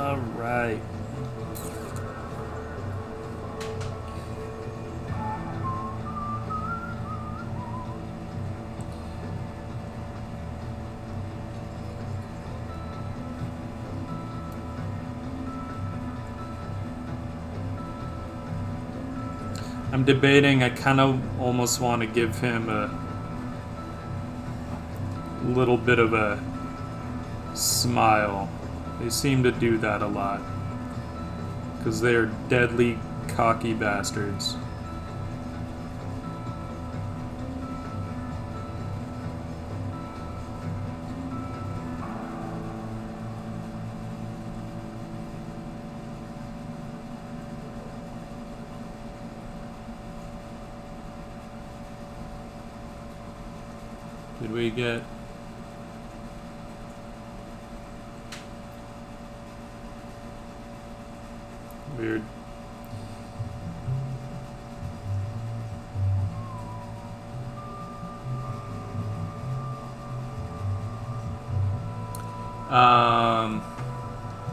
Alright. I'm debating, I kind of almost want to give him a little bit of a smile. They seem to do that a lot. Because they're deadly cocky bastards. Did we get... Weird.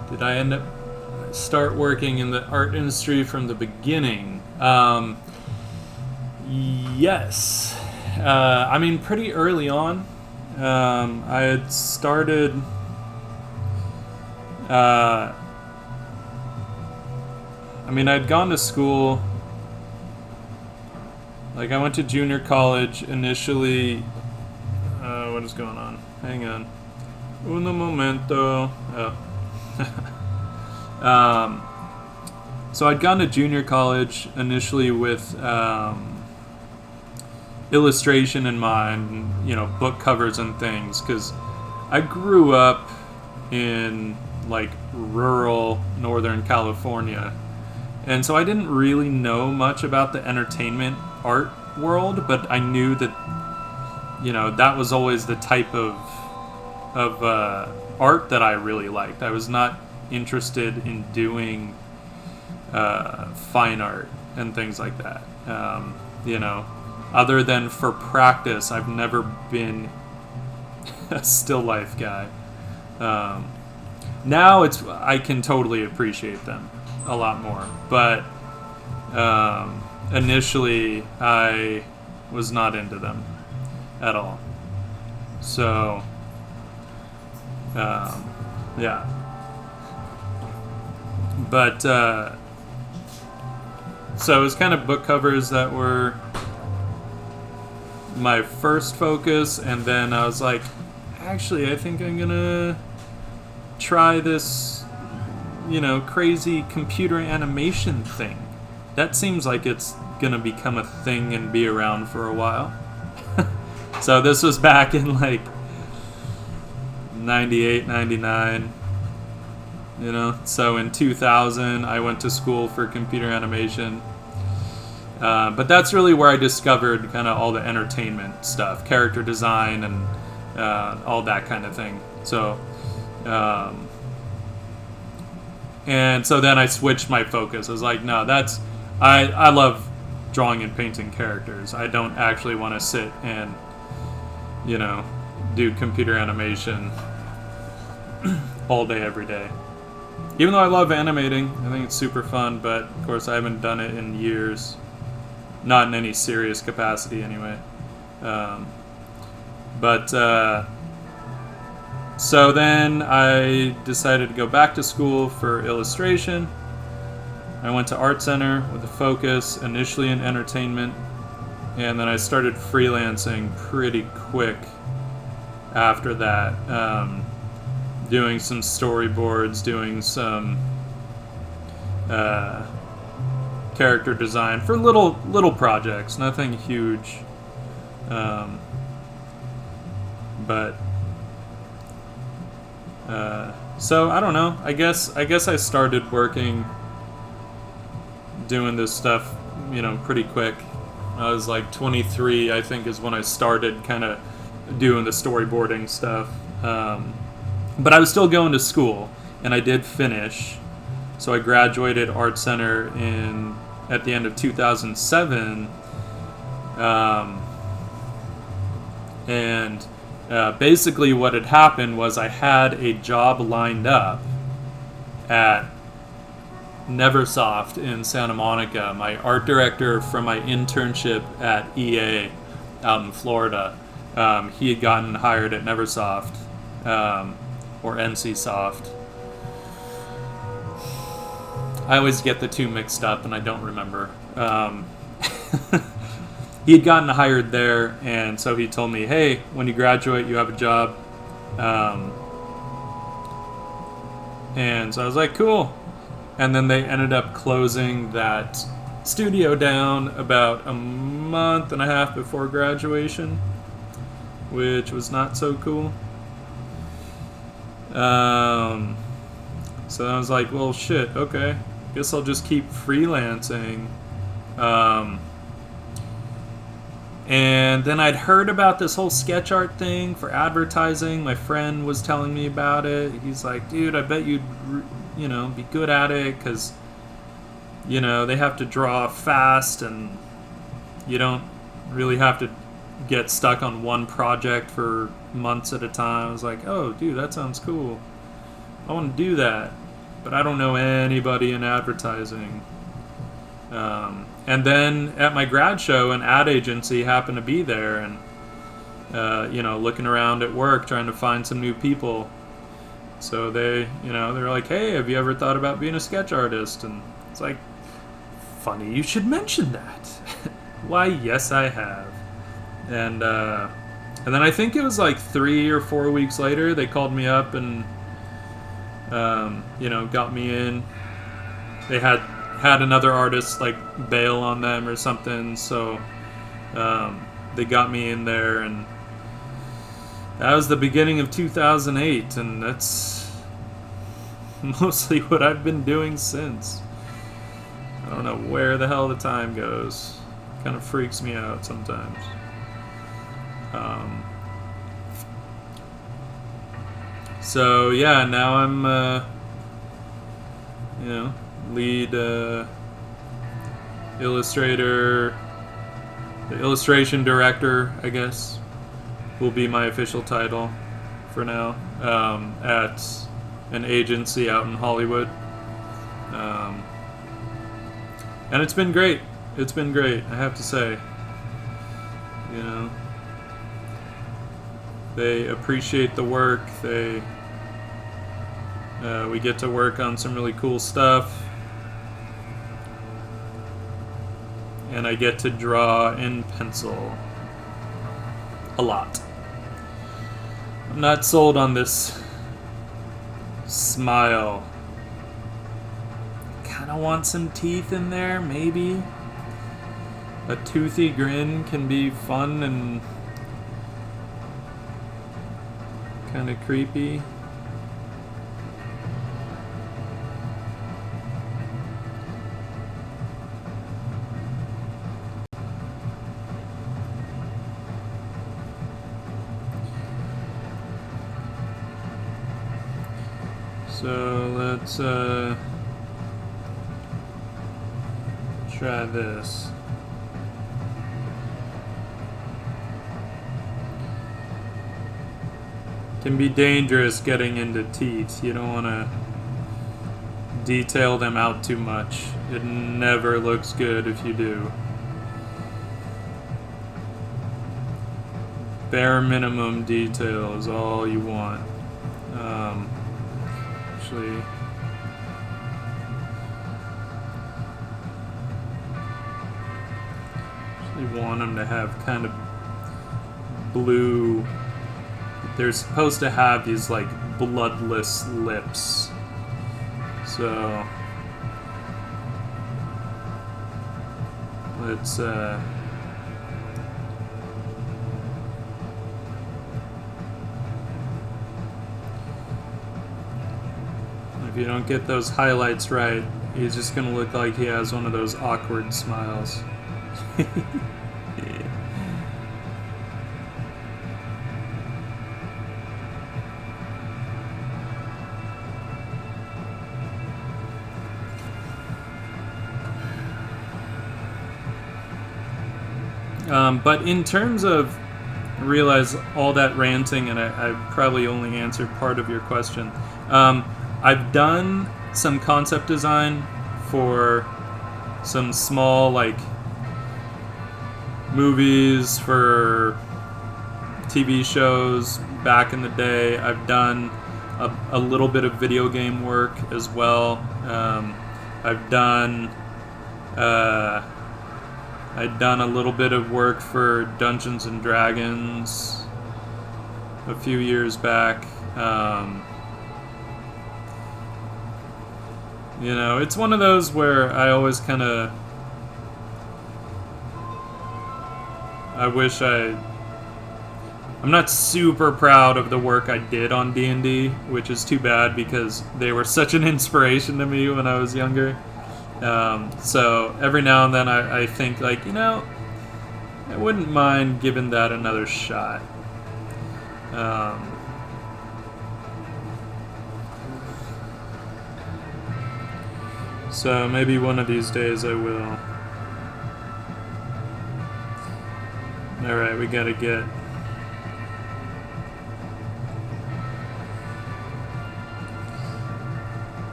Did I end up start working in the art industry from the beginning? Yes. I mean, pretty early on. I had started... I mean, I'd gone to school. Like, I went to junior college initially. What is going on? Hang on. Uno momento. Oh. So I'd gone to junior college initially with illustration in mind, you know, book covers and things, because I grew up in, like, rural Northern California. And so I didn't really know much about the entertainment art world, but I knew that, you know, that was always the type of art that I really liked. I was not interested in doing fine art and things like that. You know, other than for practice, I've never been a still life guy. Now I can totally appreciate them a lot more, but initially I was not into them at all. So yeah, but so it was kind of book covers that were my first focus, and then I was like, actually, I think I'm gonna try this, you know, crazy computer animation thing. That seems like it's gonna become a thing and be around for a while. So this was back in like 98, 99, you know. So in 2000 I went to school for computer animation. But that's really where I discovered kind of all the entertainment stuff, character design, and all that kind of thing. So and so then I switched my focus. I was like, no, I love drawing and painting characters. I don't actually want to sit and, you know, do computer animation all day, every day. Even though I love animating, I think it's super fun, but of course I haven't done it in years. Not in any serious capacity, anyway. So then I decided to go back to school for illustration. I went to Art Center with a focus initially in entertainment, and then I started freelancing pretty quick after that, doing some storyboards, doing some character design for little projects, nothing huge, but so I don't know. I guess I started working, doing this stuff, you know, pretty quick. I was like 23, I think, is when I started kind of doing the storyboarding stuff. But I was still going to school, and I did finish. So I graduated Art Center at the end of 2007, and basically what had happened was I had a job lined up at Neversoft in Santa Monica. My art director from my internship at EA out in Florida, he had gotten hired at Neversoft, or NCSoft. I always get the two mixed up and I don't remember. He had gotten hired there, and so he told me, hey, when you graduate, you have a job. And so I was like, cool. And then they ended up closing that studio down about a month and a half before graduation, which was not so cool. So I was like, well, shit, okay. Guess I'll just keep freelancing. And then I'd heard about this whole sketch art thing for advertising. My friend was telling me about it. He's like, dude, I bet you'd, be good at it because, they have to draw fast and you don't really have to get stuck on one project for months at a time. I was like, oh, dude, that sounds cool. I want to do that, but I don't know anybody in advertising. And then at my grad show, an ad agency happened to be there and, looking around at work, trying to find some new people. So they, they're like, hey, have you ever thought about being a sketch artist? And it's like, funny you should mention that. Why, yes, I have. And then I think it was like 3 or 4 weeks later, they called me up and, got me in. They had another artist like bail on them or something, so they got me in there, and that was the beginning of 2008, and that's mostly what I've been doing since. I don't know where the hell the time goes. It kind of freaks me out sometimes. So yeah, now I'm lead illustrator, the illustration director, I guess, will be my official title for now, at an agency out in Hollywood. And it's been great. It's been great, I have to say. They appreciate the work. We get to work on some really cool stuff. And I get to draw in pencil a lot. I'm not sold on this smile. Kind of want some teeth in there, maybe. A toothy grin can be fun and kind of creepy. So let's try this. Can be dangerous getting into teeth. You don't want to detail them out too much. It never looks good if you do. Bare minimum detail is all you want. Actually, want them to have kind of blue. They're supposed to have these like bloodless lips. So let's if you don't get those highlights right, he's just gonna look like he has one of those awkward smiles. But in terms of, I realize all that ranting, and I probably only answered part of your question. I've done some concept design for some small like movies for TV shows back in the day. I've done a little bit of video game work as well. I've done I'd done a little bit of work for Dungeons and Dragons a few years back. You know, it's one of those where I always kind of I'm not super proud of the work I did on D&D, which is too bad because they were such an inspiration to me when I was younger. So every now and then I think, like, you know, I wouldn't mind giving that another shot. So maybe one of these days I will. Alright, we gotta get...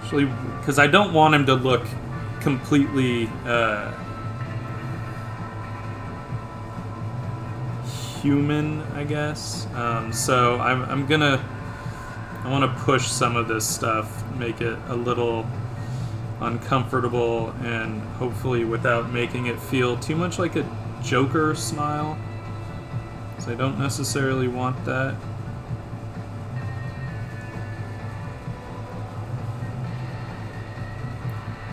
Actually, because I don't want him to look completely human, I guess. So I'm gonna... I want to push some of this stuff, make it a little uncomfortable, and hopefully without making it feel too much like a Joker smile. I don't necessarily want that.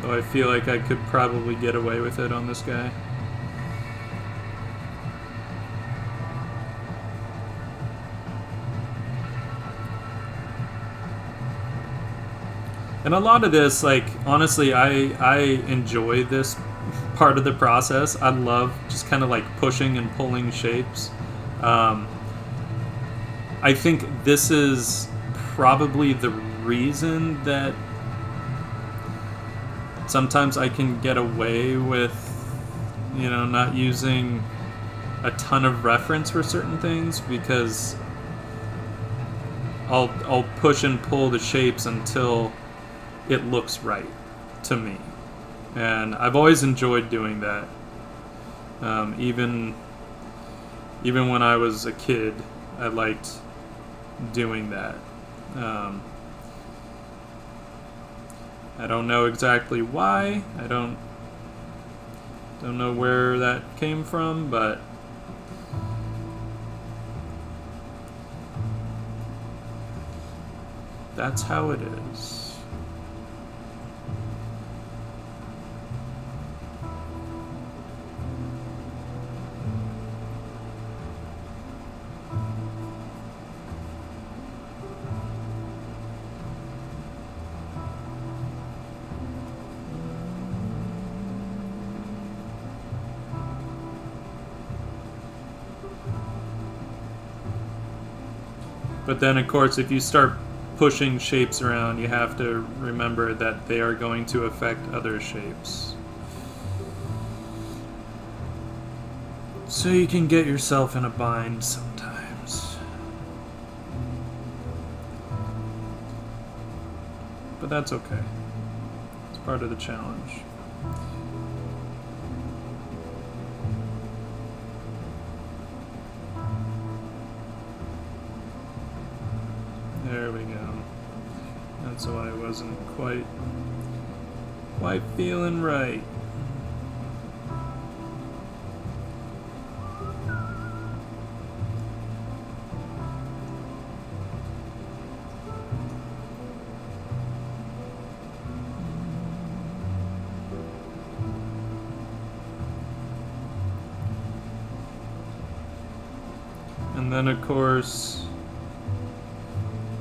Though I feel like I could probably get away with it on this guy. And a lot of this, like, honestly, I enjoy this part of the process. I love just kind of like pushing and pulling shapes. I think this is probably the reason that sometimes I can get away with, you know, not using a ton of reference for certain things, because I'll push and pull the shapes until it looks right to me. And I've always enjoyed doing that. Even when I was a kid, I liked doing that. I don't know exactly why. I don't know where that came from, but that's how it is. But then, of course, if you start pushing shapes around, you have to remember that they are going to affect other shapes. So you can get yourself in a bind sometimes. But that's okay. It's part of the challenge. There we go. That's why I wasn't quite feeling right. And then, of course,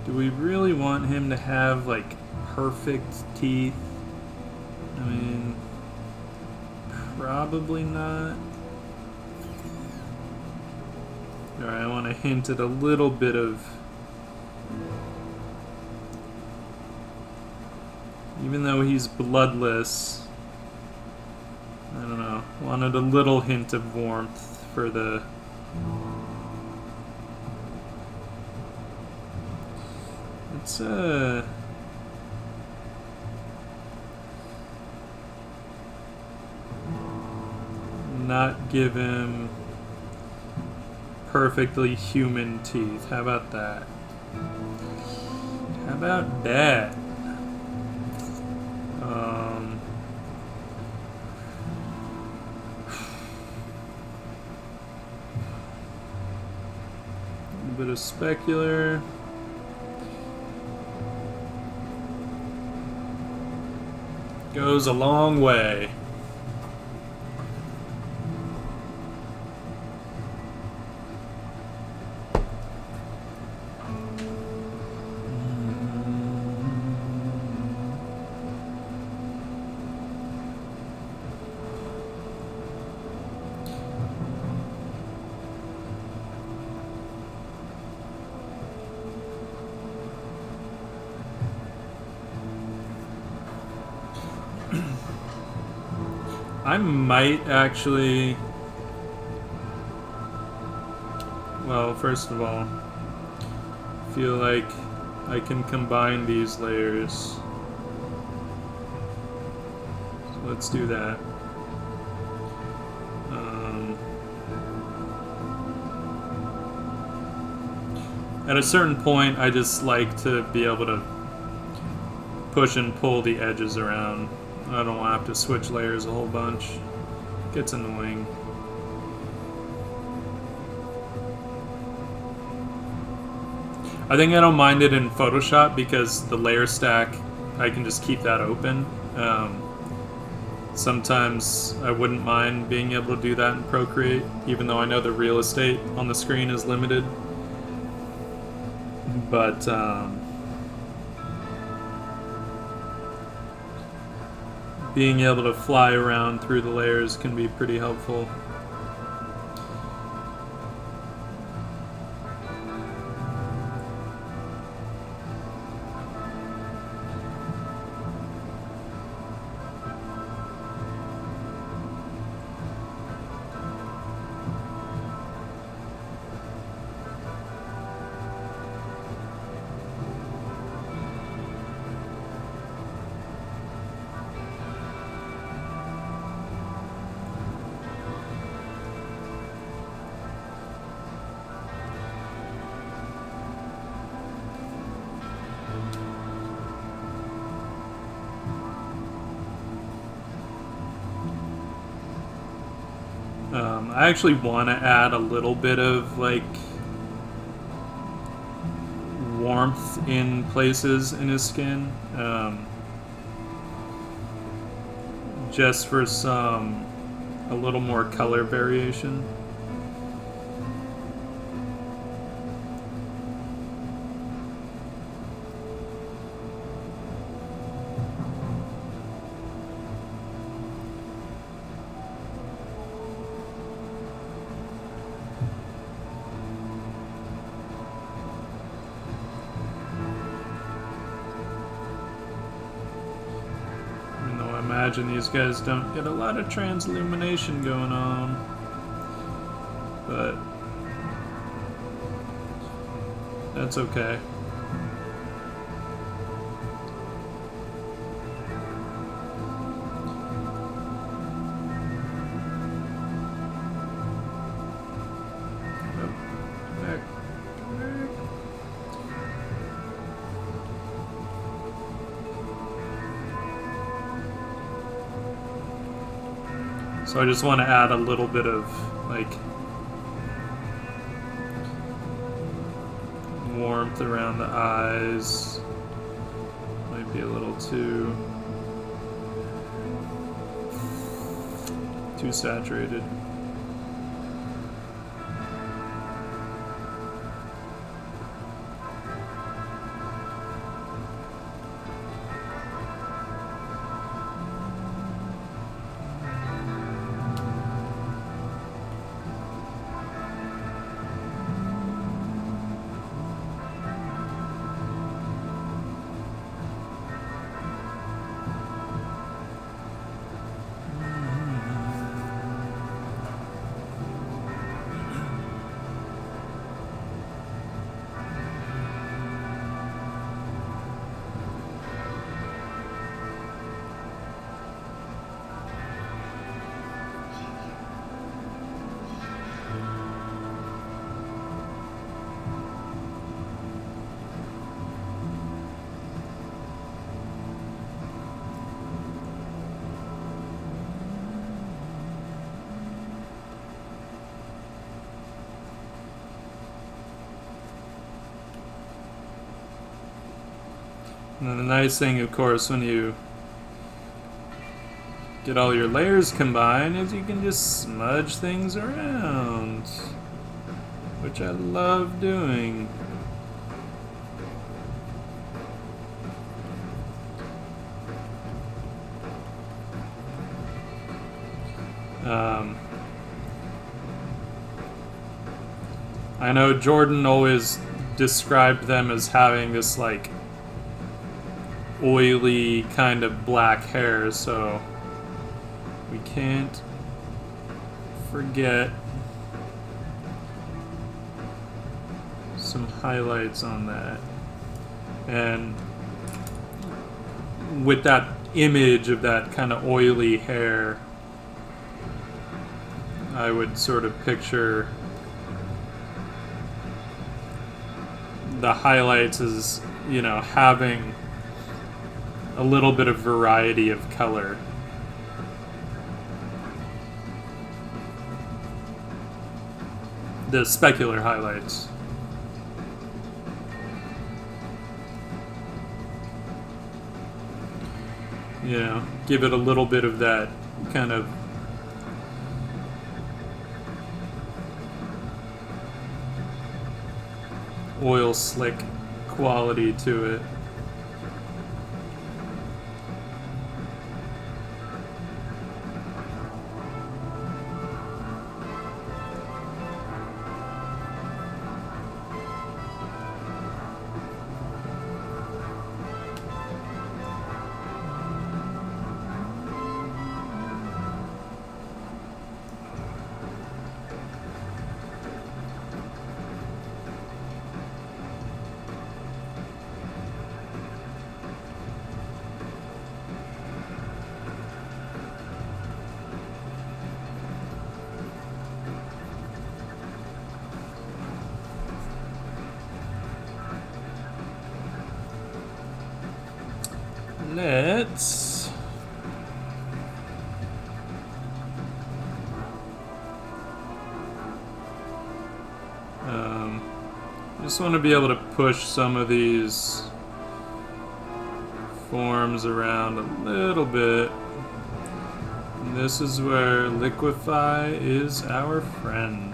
do we really want him to have, like, perfect teeth? I mean, probably not. Alright, I want to hint at a little bit of... Even though he's bloodless, I don't know, wanted a little hint of warmth for the... not give him perfectly human teeth. How about that? How about that? A bit of specular. Goes a long way. I might actually... Well, first of all, feel like I can combine these layers. So let's do that. At a certain point, I just like to be able to push and pull the edges around. I don't want to have to switch layers a whole bunch. It gets annoying. I think I don't mind it in Photoshop because the layer stack, I can just keep that open. Sometimes I wouldn't mind being able to do that in Procreate, even though I know the real estate on the screen is limited. But being able to fly around through the layers can be pretty helpful. I actually want to add a little bit of like warmth in places in his skin, just for a little more color variation. I imagine these guys don't get a lot of transillumination going on, but that's okay. So I just want to add a little bit of like warmth around the eyes. Might be a little too saturated. And the nice thing, of course, when you get all your layers combined is you can just smudge things around, which I love doing. I know Jordan always described them as having this like oily kind of black hair, so we can't forget some highlights on that. And with that image of that kind of oily hair, I would sort of picture the highlights as, you know, having a little bit of variety of color. The specular highlights. You know, give it a little bit of that kind of oil slick quality to it. Let's just want to be able to push some of these forms around a little bit. And this is where liquefy is our friend.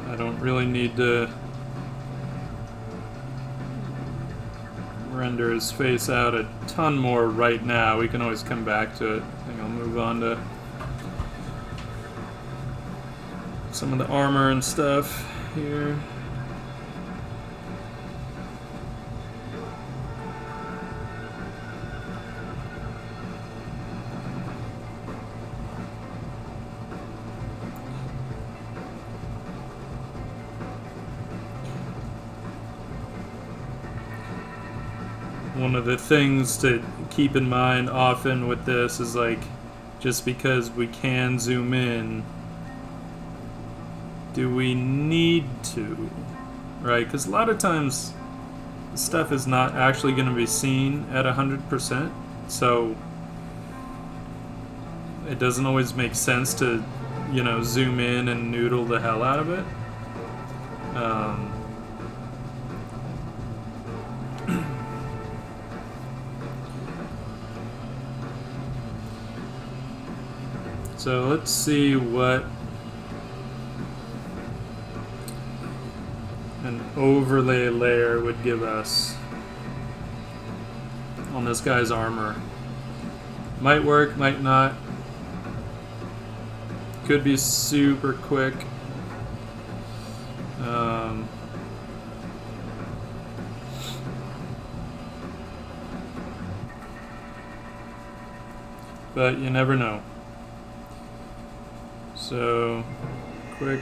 I don't really need to render his face out a ton more right now. We can always come back to it. I think I'll move on to some of the armor and stuff here. One of the things to keep in mind often with this is like, just because we can zoom in, do we need to? Right? Because a lot of times stuff is not actually going to be seen at 100%, so it doesn't always make sense to, you know, zoom in and noodle the hell out of it. So let's see what an overlay layer would give us. on this guy's armor. Might work, might not. Could be super quick. But you never know. So, quick.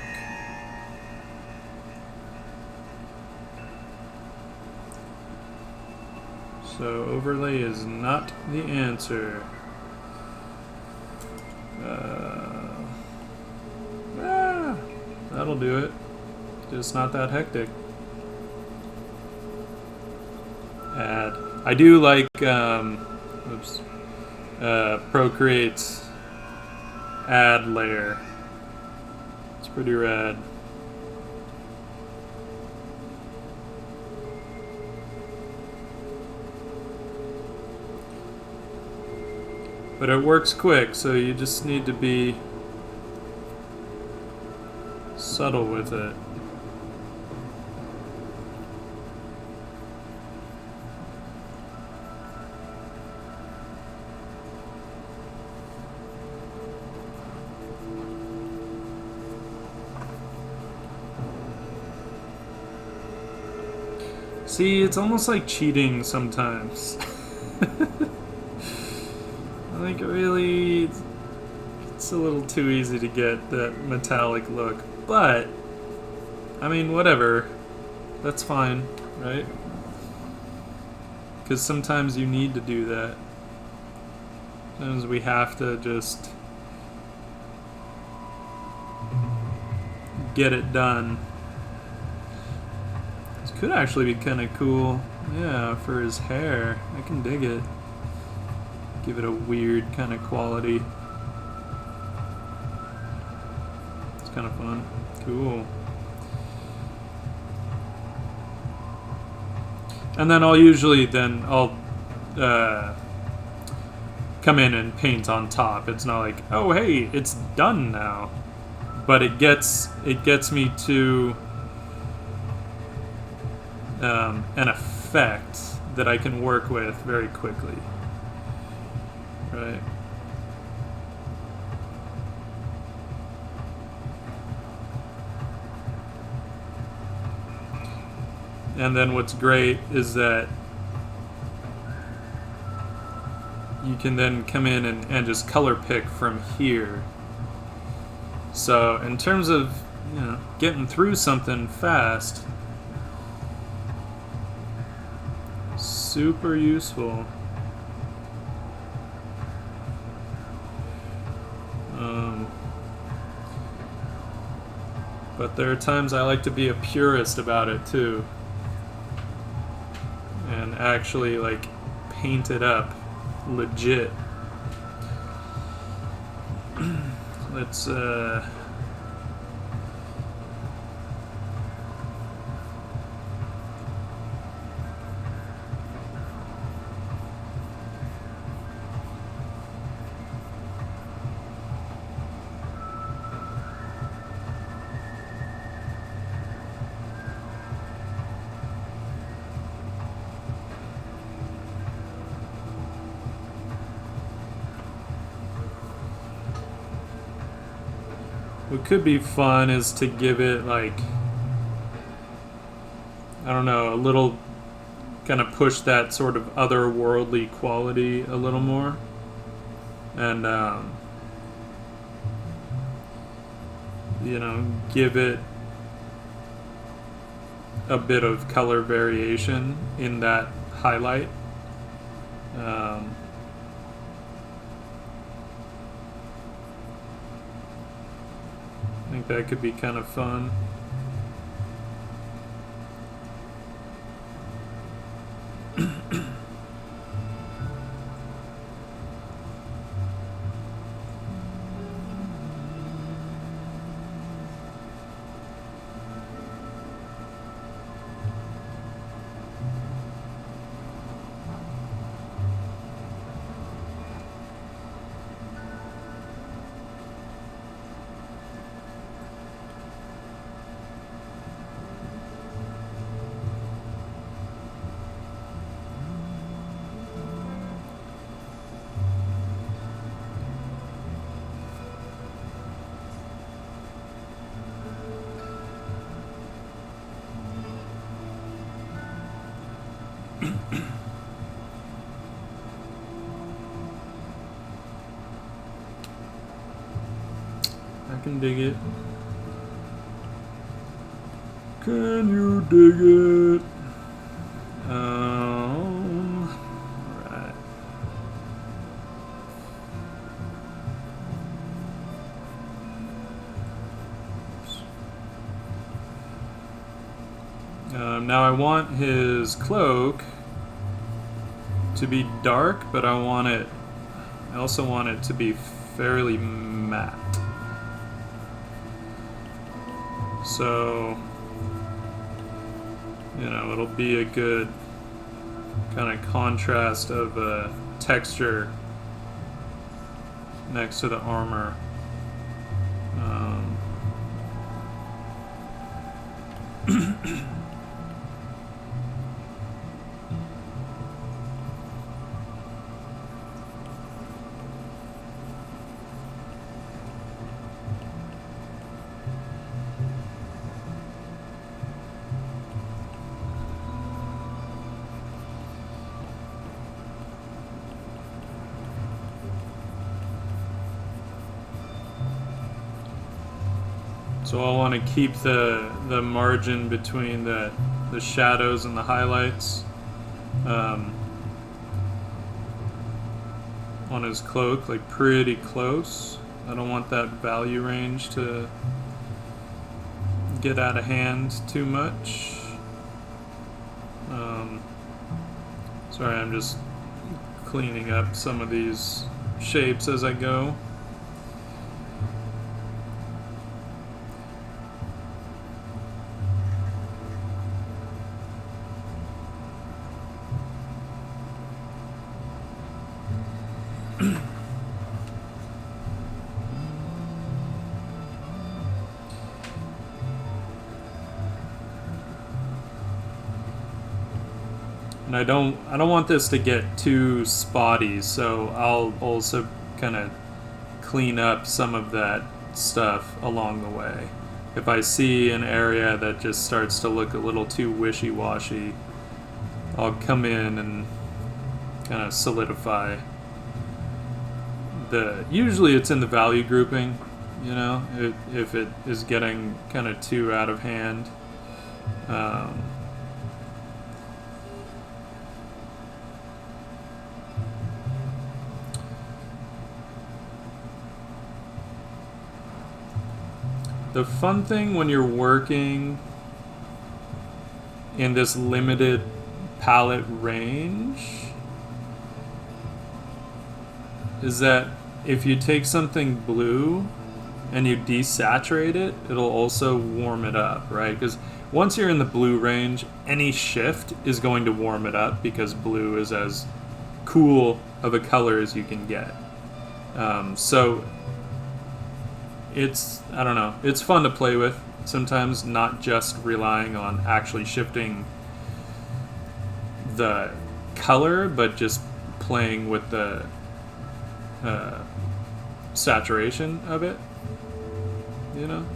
So, overlay is not the answer. That'll do it. Just not that hectic. Add. I do like, Procreate's add layer. It's pretty rad. But it works quick, so you just need to be subtle with it. See, it's almost like cheating sometimes. Like, really, it's a little too easy to get that metallic look. But, I mean, whatever. That's fine, right? Because sometimes you need to do that. Sometimes we have to just get it done. This could actually be kind of cool. Yeah, for his hair. I can dig it. Give it a weird kind of quality. It's kind of fun. Cool. And then I'll usually come in and paint on top. It's not like, oh hey, it's done now. But it gets me to an effect that I can work with very quickly. Right. And then what's great is that you can then come in and just color pick from here. So in terms of, you know, getting through something fast, super useful. But there are times I like to be a purist about it too, and actually like paint it up legit. Let's what could be fun is to give it, like, I don't know, a little, kind of push that sort of otherworldly quality a little more. And, you know, give it a bit of color variation in that highlight. I think that could be kind of fun. can dig it. Can you dig it? Right. Now I want his cloak to be dark, but I also want it to be fairly matte. So, you know, it'll be a good kind of contrast of texture next to the armor. So I want to keep the margin between the shadows and the highlights on his cloak, like pretty close. I don't want that value range to get out of hand too much. Sorry, I'm just cleaning up some of these shapes as I go. And I don't want this to get too spotty, so I'll also kind of clean up some of that stuff along the way. If I see an area that just starts to look a little too wishy-washy, I'll come in and kind of solidify usually it's in the value grouping, you know, if it is getting kind of too out of hand. The fun thing when you're working in this limited palette range is that if you take something blue and you desaturate it, it'll also warm it up, right? Because once you're in the blue range, any shift is going to warm it up because blue is as cool of a color as you can get. So I don't know, it's fun to play with sometimes, not just relying on actually shifting the color, but just playing with the saturation of it, you know?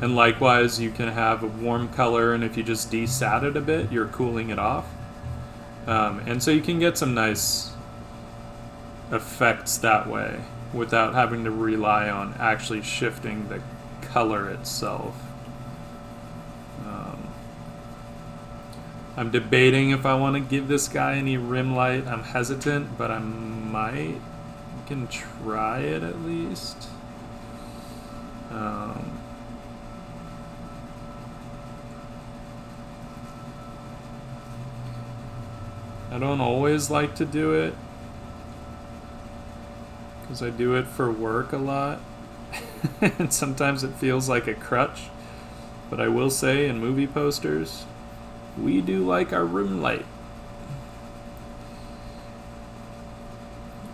And likewise, you can have a warm color, and if you just desat it a bit, you're cooling it off. And so you can get some nice effects that way without having to rely on actually shifting the color itself. I'm debating if I want to give this guy any rim light. I'm hesitant, but I might. I can try it at least. I don't always like to do it because I do it for work a lot and sometimes it feels like a crutch, but I will say in movie posters we do like our room light.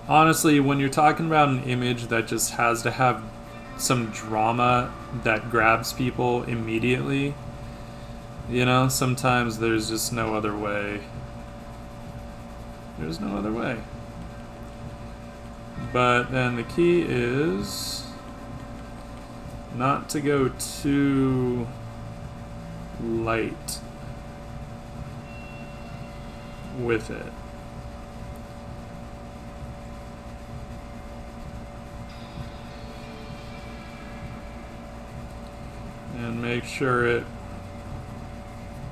Honestly, when you're talking about an image that just has to have some drama that grabs people immediately, you know, sometimes there's just no other way. There's no other way. But then the key is not to go too light with it. make sure it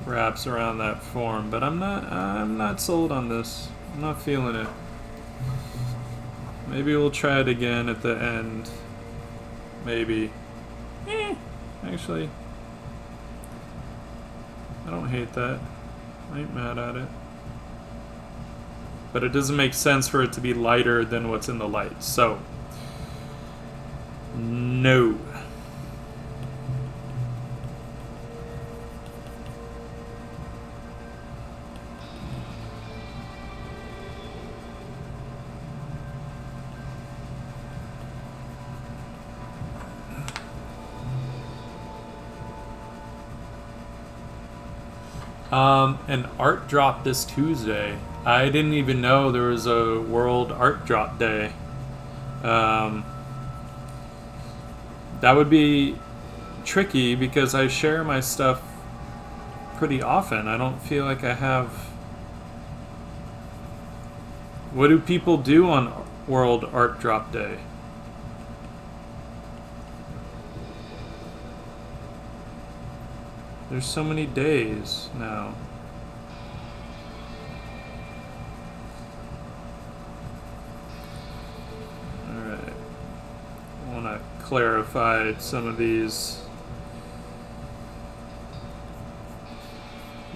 wraps around that form, but I'm not sold on this. I'm not feeling it. Maybe we'll try it again at the end. Maybe. Actually, I don't hate that. I ain't mad at it. But it doesn't make sense for it to be lighter than what's in the light. So, no. An art drop this Tuesday. I didn't even know there was a World Art Drop Day. That would be tricky because I share my stuff pretty often. I don't feel like I have... What do people do on World Art Drop Day? There's so many days now. Alright. I want to clarify some of these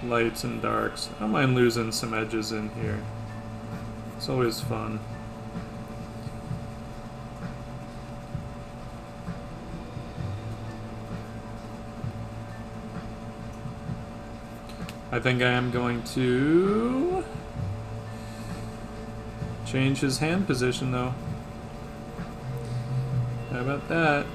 lights and darks. I don't mind losing some edges in here. It's always fun. I think I am going to change his hand position, though. How about that?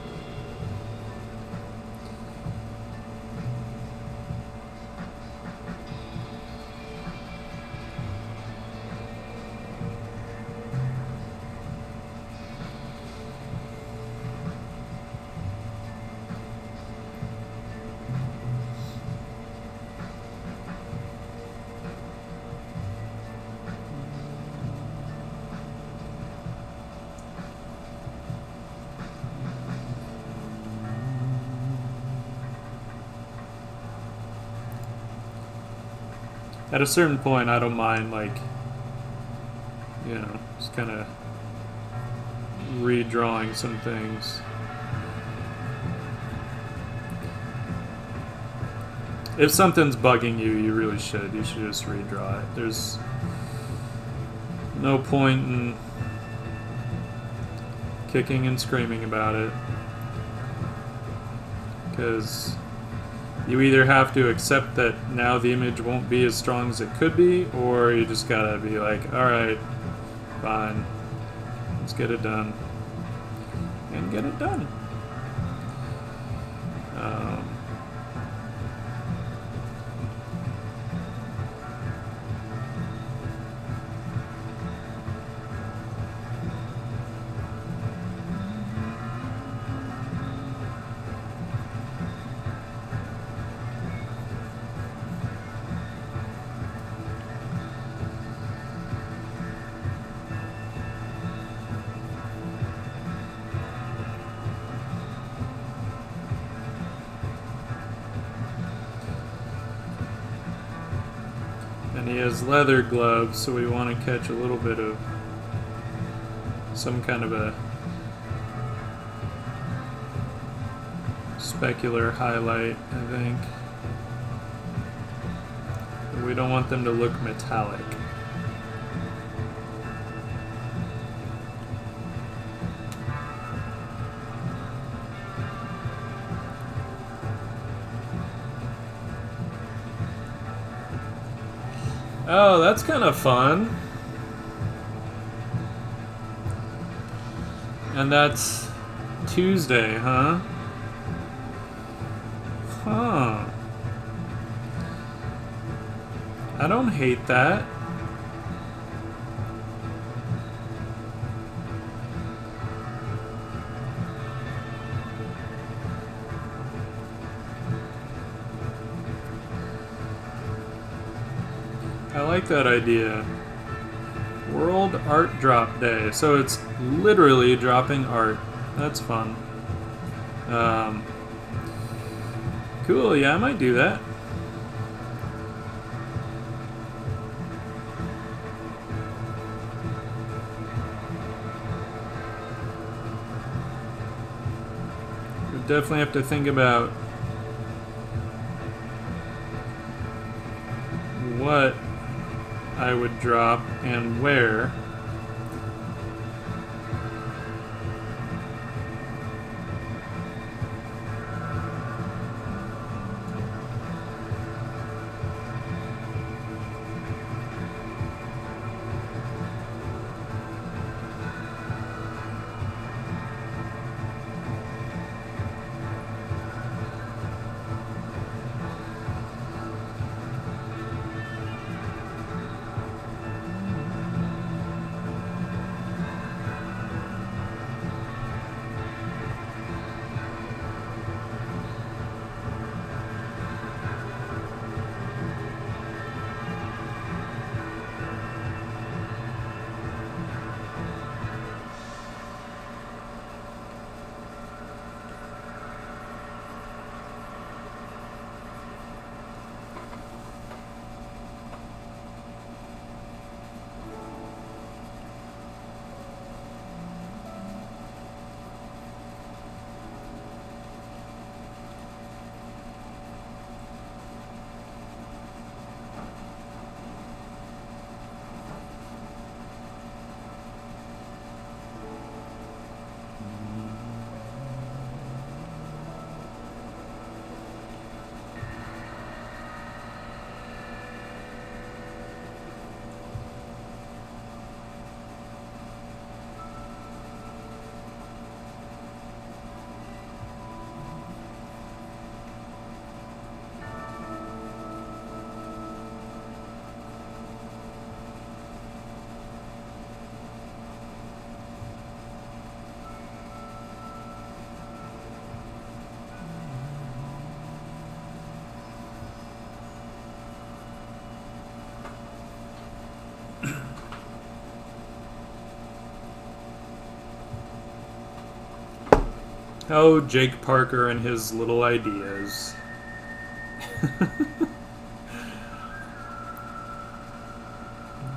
At a certain point, I don't mind, like, you know, just kind of redrawing some things. If something's bugging you, you really should. You should just redraw it. There's no point in kicking and screaming about it, because you either have to accept that now the image won't be as strong as it could be, or you just gotta be like, alright, fine, let's get it done. And get it done. And he has leather gloves, so we want to catch a little bit of some kind of a specular highlight, I think. But we don't want them to look metallic. Oh, that's kind of fun. And that's Tuesday, huh? Huh. I don't hate that. I like that idea. World Art Drop Day. So it's literally dropping art. That's fun. Cool, yeah, I might do that. Would definitely have to think about what I would drop and where. Oh, Jake Parker and his little ideas.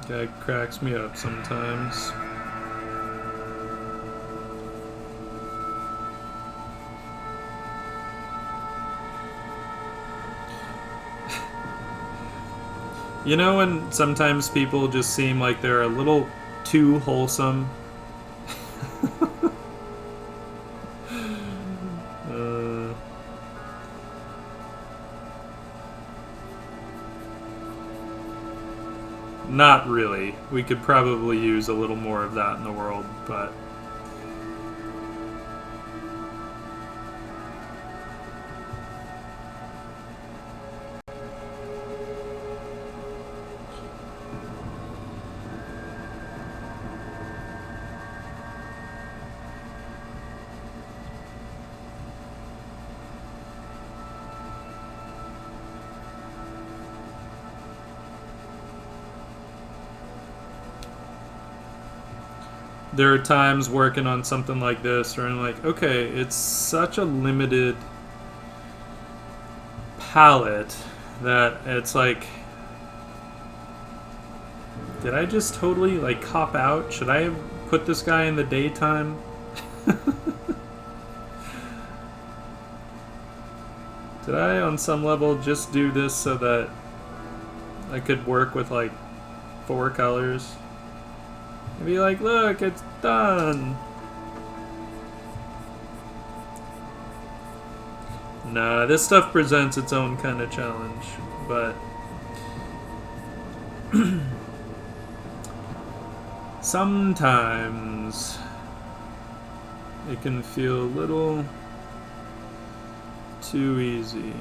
Guy cracks me up sometimes. You know when sometimes people just seem like they're a little too wholesome? Not really. We could probably use a little more of that in the world, but... There are times working on something like this where I'm like, okay, it's such a limited palette that it's like, did I just totally like cop out? Should I have put this guy in the daytime? Did I on some level just do this so that I could work with like 4 colors? And be like, look, it's done. Nah, this stuff presents its own kind of challenge, but sometimes it can feel a little too easy.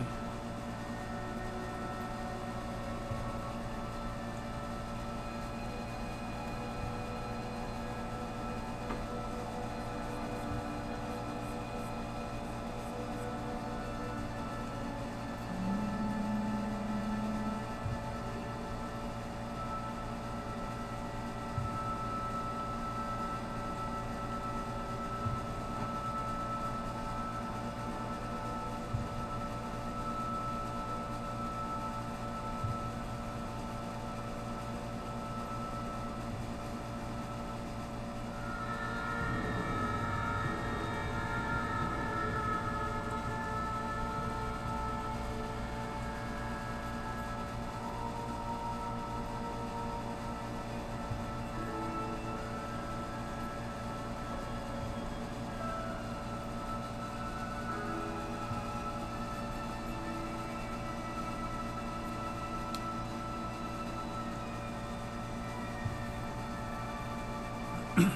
Get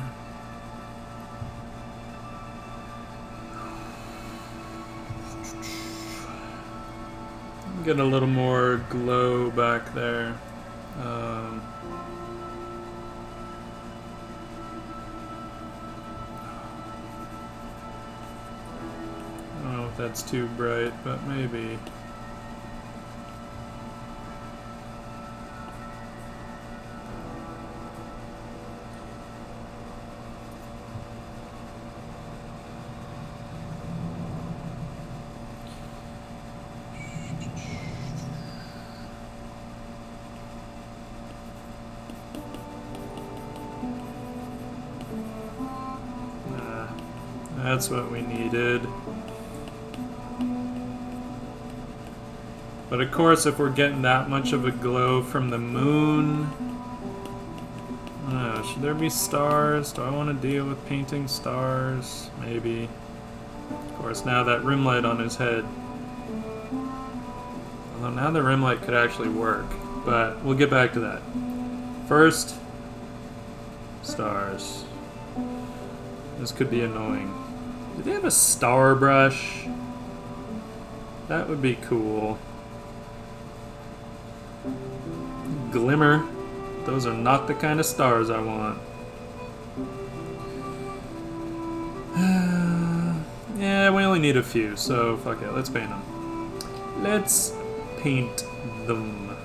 a little more glow back there. I don't know if that's too bright, but maybe. That's what we needed. But of course, if we're getting that much of a glow from the moon... should there be stars? Do I want to deal with painting stars? Maybe. Of course, now that rim light on his head. Although now the rim light could actually work. But we'll get back to that. First, stars. This could be annoying. Do they have a star brush? That would be cool. Glimmer. Those are not the kind of stars I want. Yeah, we only need a few, so fuck it. Let's paint them. Let's paint them.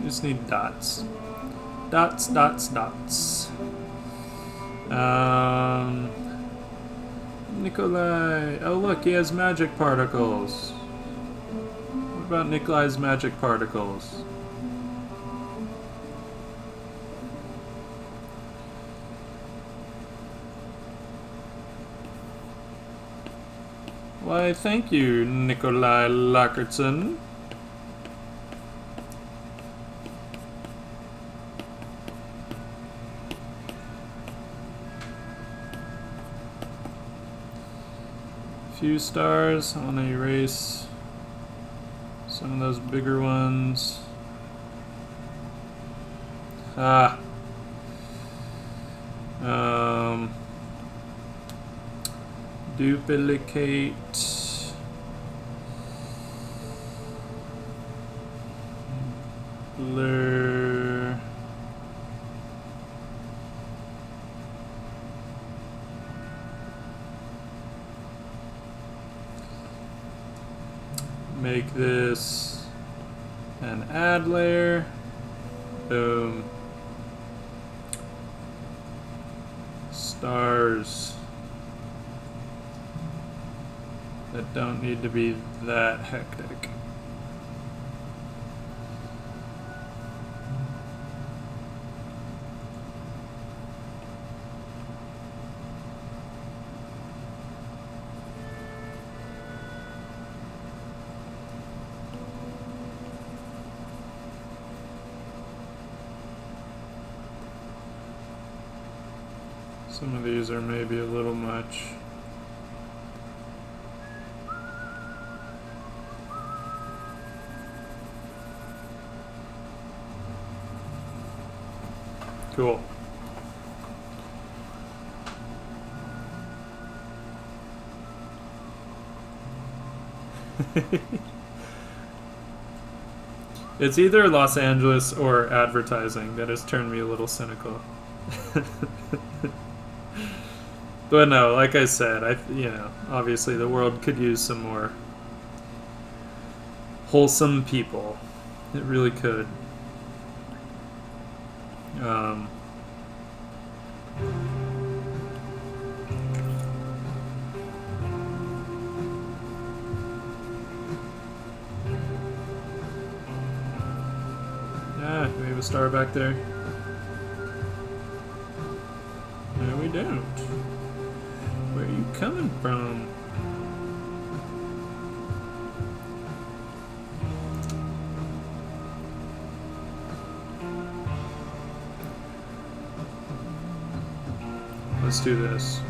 Just need dots. Dots, dots, dots. Nikolai. Oh look, he has magic particles. What about Nikolai's magic particles? Why, thank you, Nikolai Lackertson. Few stars. I want to erase some of those bigger ones. Duplicate. Blur. Make this an add layer. Boom. Stars that don't need to be that hectic. Some of these are maybe a little much. Cool. It's either Los Angeles or advertising that has turned me a little cynical. But no, like I said, obviously the world could use some more wholesome people. It really could. Yeah, do we have a star back there? No, we don't. Where are you coming from? Let's do this.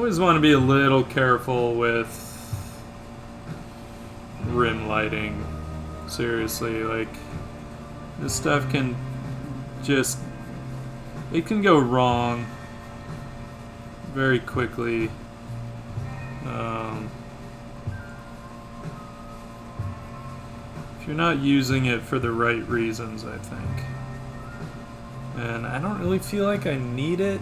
always want to be a little careful with rim lighting. Seriously, like, this stuff can just, it can go wrong very quickly. If you're not using it for the right reasons, I think. And I don't really feel like I need it.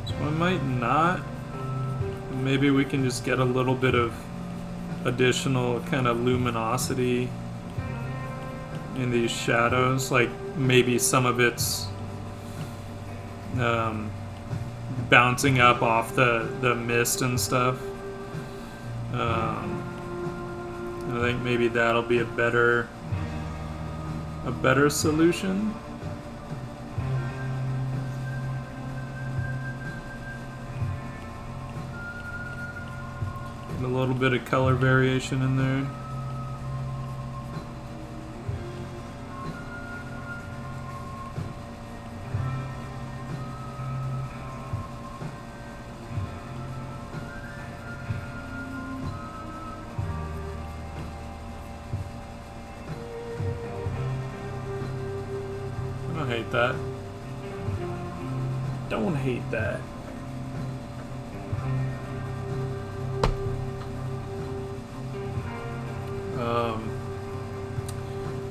So I might not. Maybe we can just get a little bit of additional kind of luminosity in these shadows. Like maybe some of it's bouncing up off the mist and stuff. I think maybe that'll be a better solution. And a little bit of color variation in there. That. Don't hate that.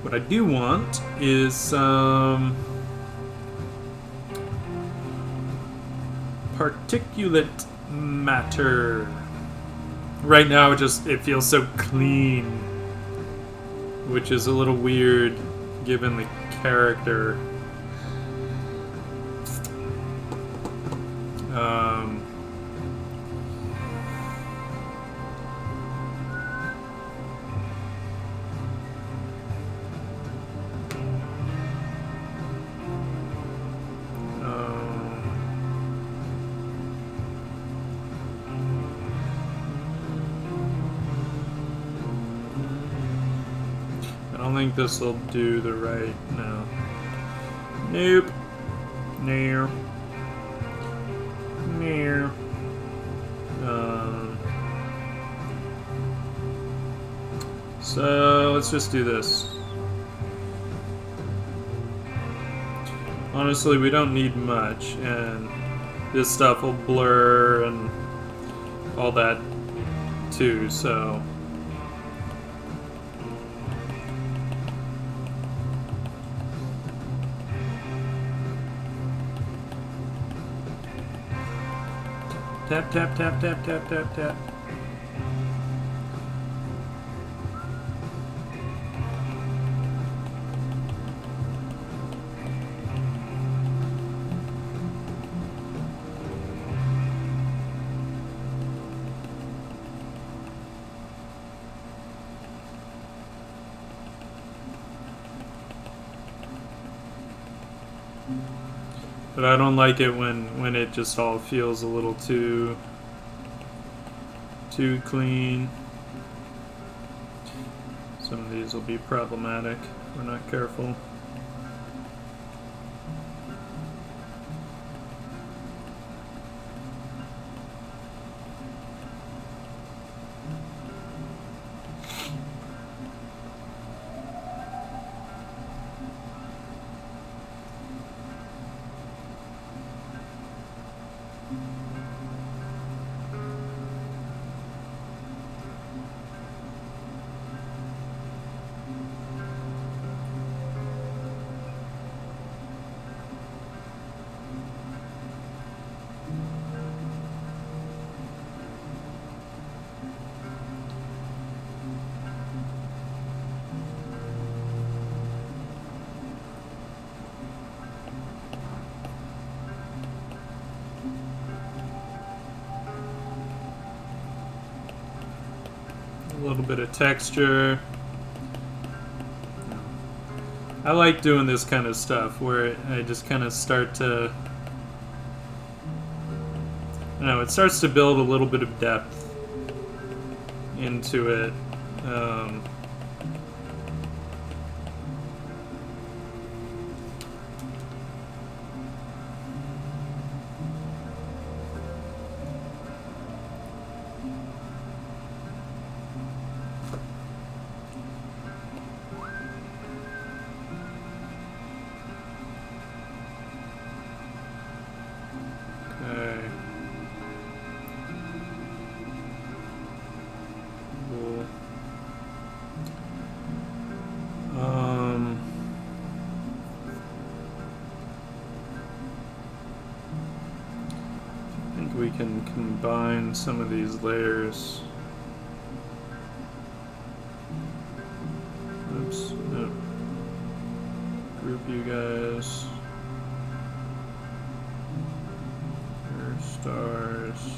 What I do want is some particulate matter. Right now it feels so clean, which is a little weird given the character. I don't think this will do the right. No. Nope. No. No. So let's just do this. Honestly, we don't need much, and this stuff will blur and all that too, so. Tap, tap, tap, tap, tap, tap, tap. But I don't like it when it just all feels a little too clean. Some of these will be problematic if we're not careful. A little bit of texture. I like doing this kind of stuff where I just kind of start to, I don't know, it starts to build a little bit of depth into it. we can combine some of these layers. Oops, no. Group you guys. Your stars.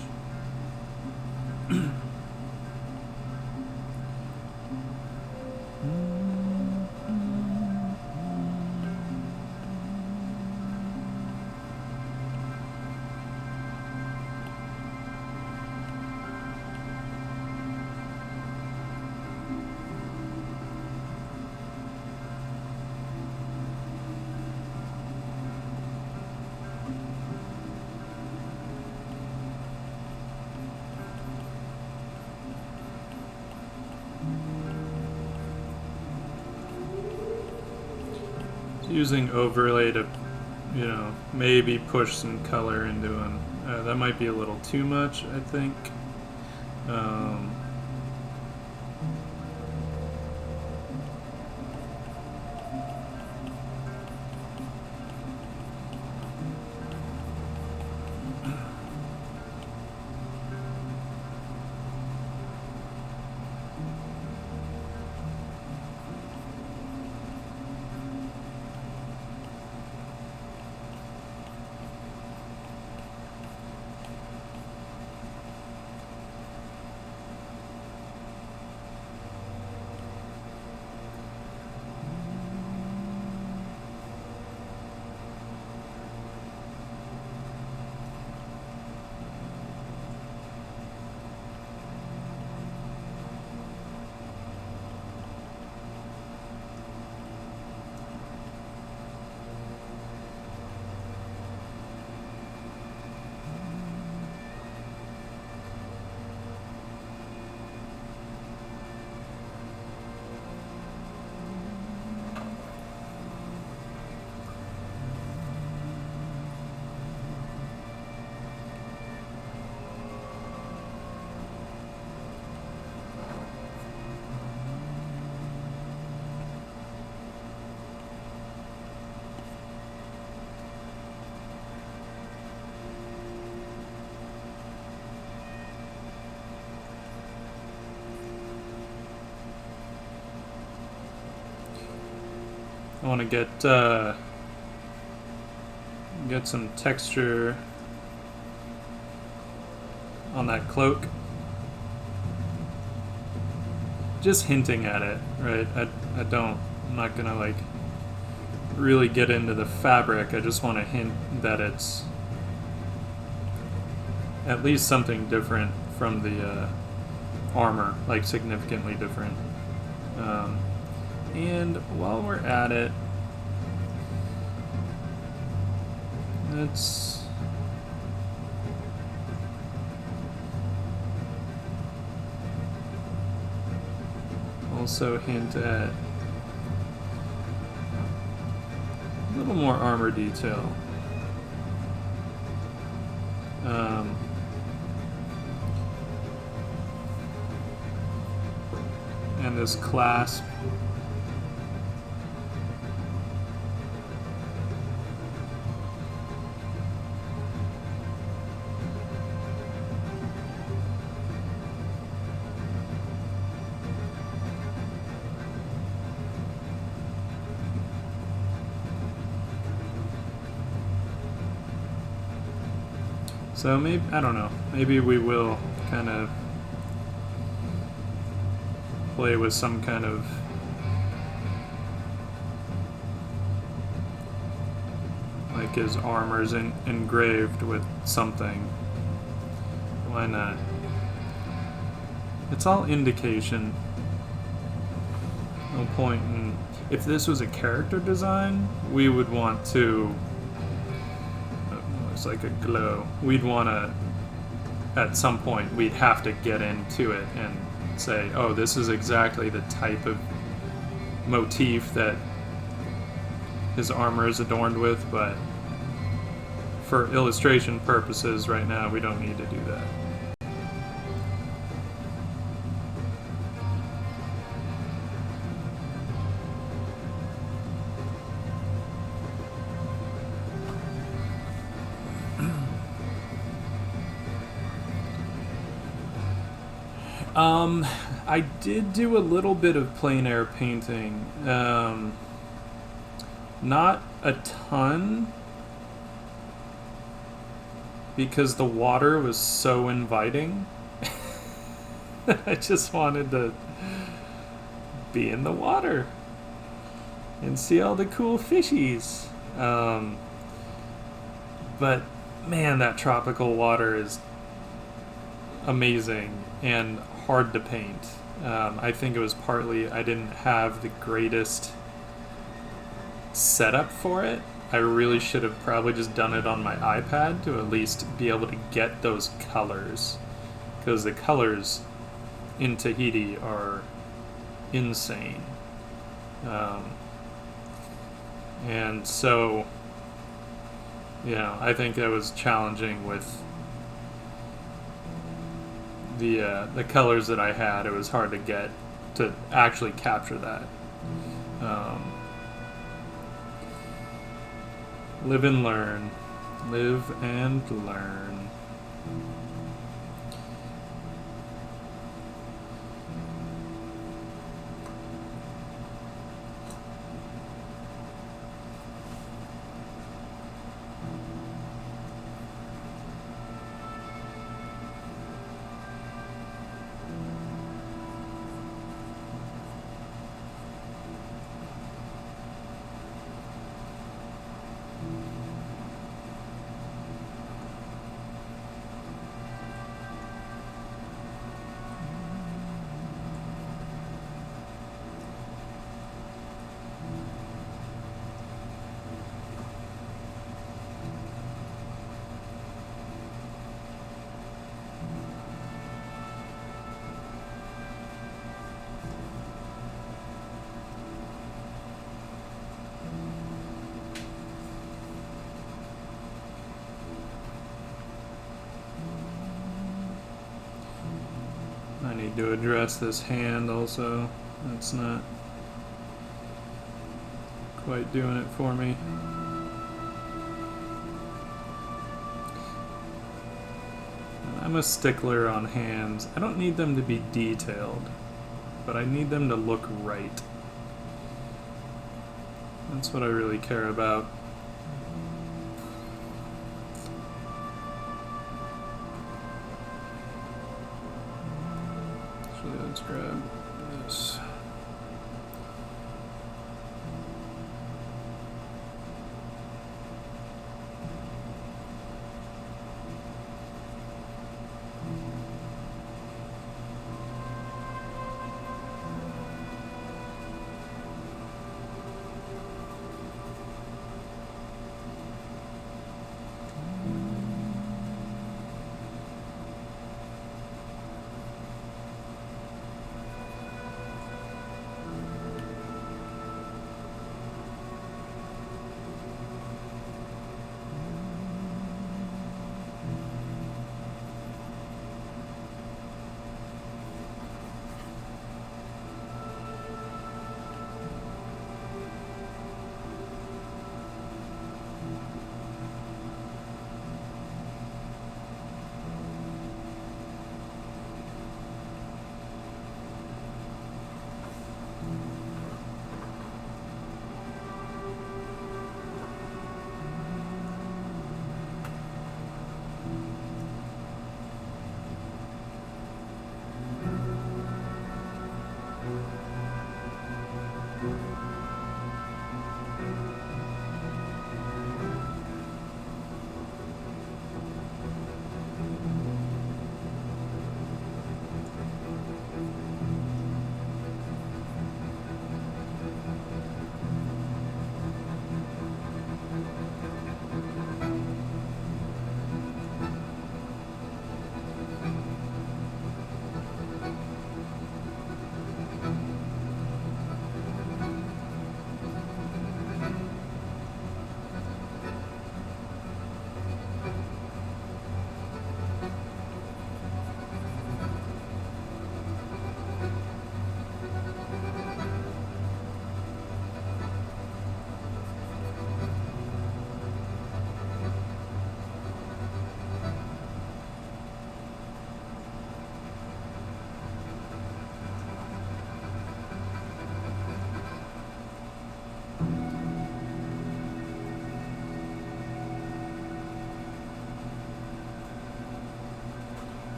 Using overlay to, maybe push some color into them. That might be a little too much, I think. I want to get some texture on that cloak. Just hinting at it, right? I'm not gonna like really get into the fabric. I just want to hint that it's at least something different from the armor, like significantly different. And while we're at it, let's also hint at a little more armor detail. And this clasp. So maybe, I don't know, maybe we will kind of play with some kind of like his armor's engraved with something. Why not? It's all indication. No point in... If this was a character design, we would want to... Looks like a glow. We'd want to... At some point, we'd have to get into it and say, oh, this is exactly the type of motif that his armor is adorned with, but for illustration purposes right now, we don't need to do that. I did do a little bit of plein air painting. Not a ton, because the water was so inviting. I just wanted to be in the water and see all the cool fishies. But man, that tropical water is amazing and hard to paint. I think it was partly I didn't have the greatest setup for it. I really should have probably just done it on my iPad to at least be able to get those colors, because the colors in Tahiti are insane. And so, I think that was challenging with the colors that I had. It was hard to get to actually capture that. Live and learn. Live and learn. I need to address this hand also. That's not quite doing it for me. I'm a stickler on hands. I don't need them to be detailed, but I need them to look right. That's what I really care about. Let's grab this.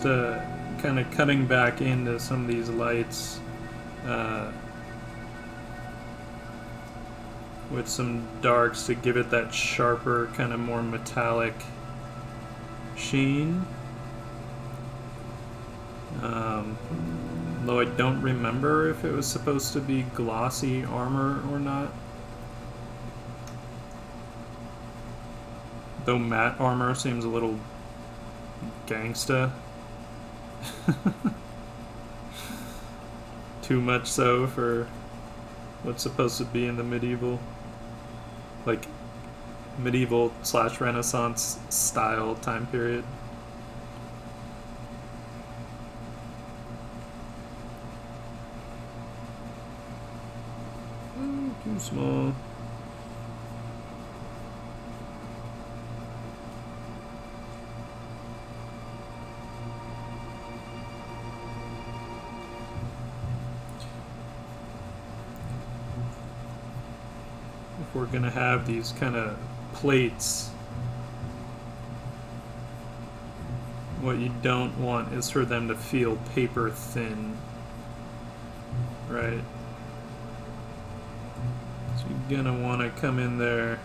kind of cutting back into some of these lights with some darks to give it that sharper, kind of more metallic sheen. Though I don't remember if it was supposed to be glossy armor or not. Though matte armor seems a little gangsta. Too much so for what's supposed to be in the medieval, like medieval / Renaissance style time period. Too small. If we're gonna have these kind of plates, what you don't want is for them to feel paper thin, right? So you're gonna want to come in there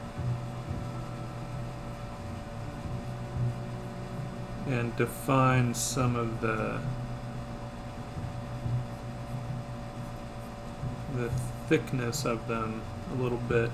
and define some of the thickness of them a little bit.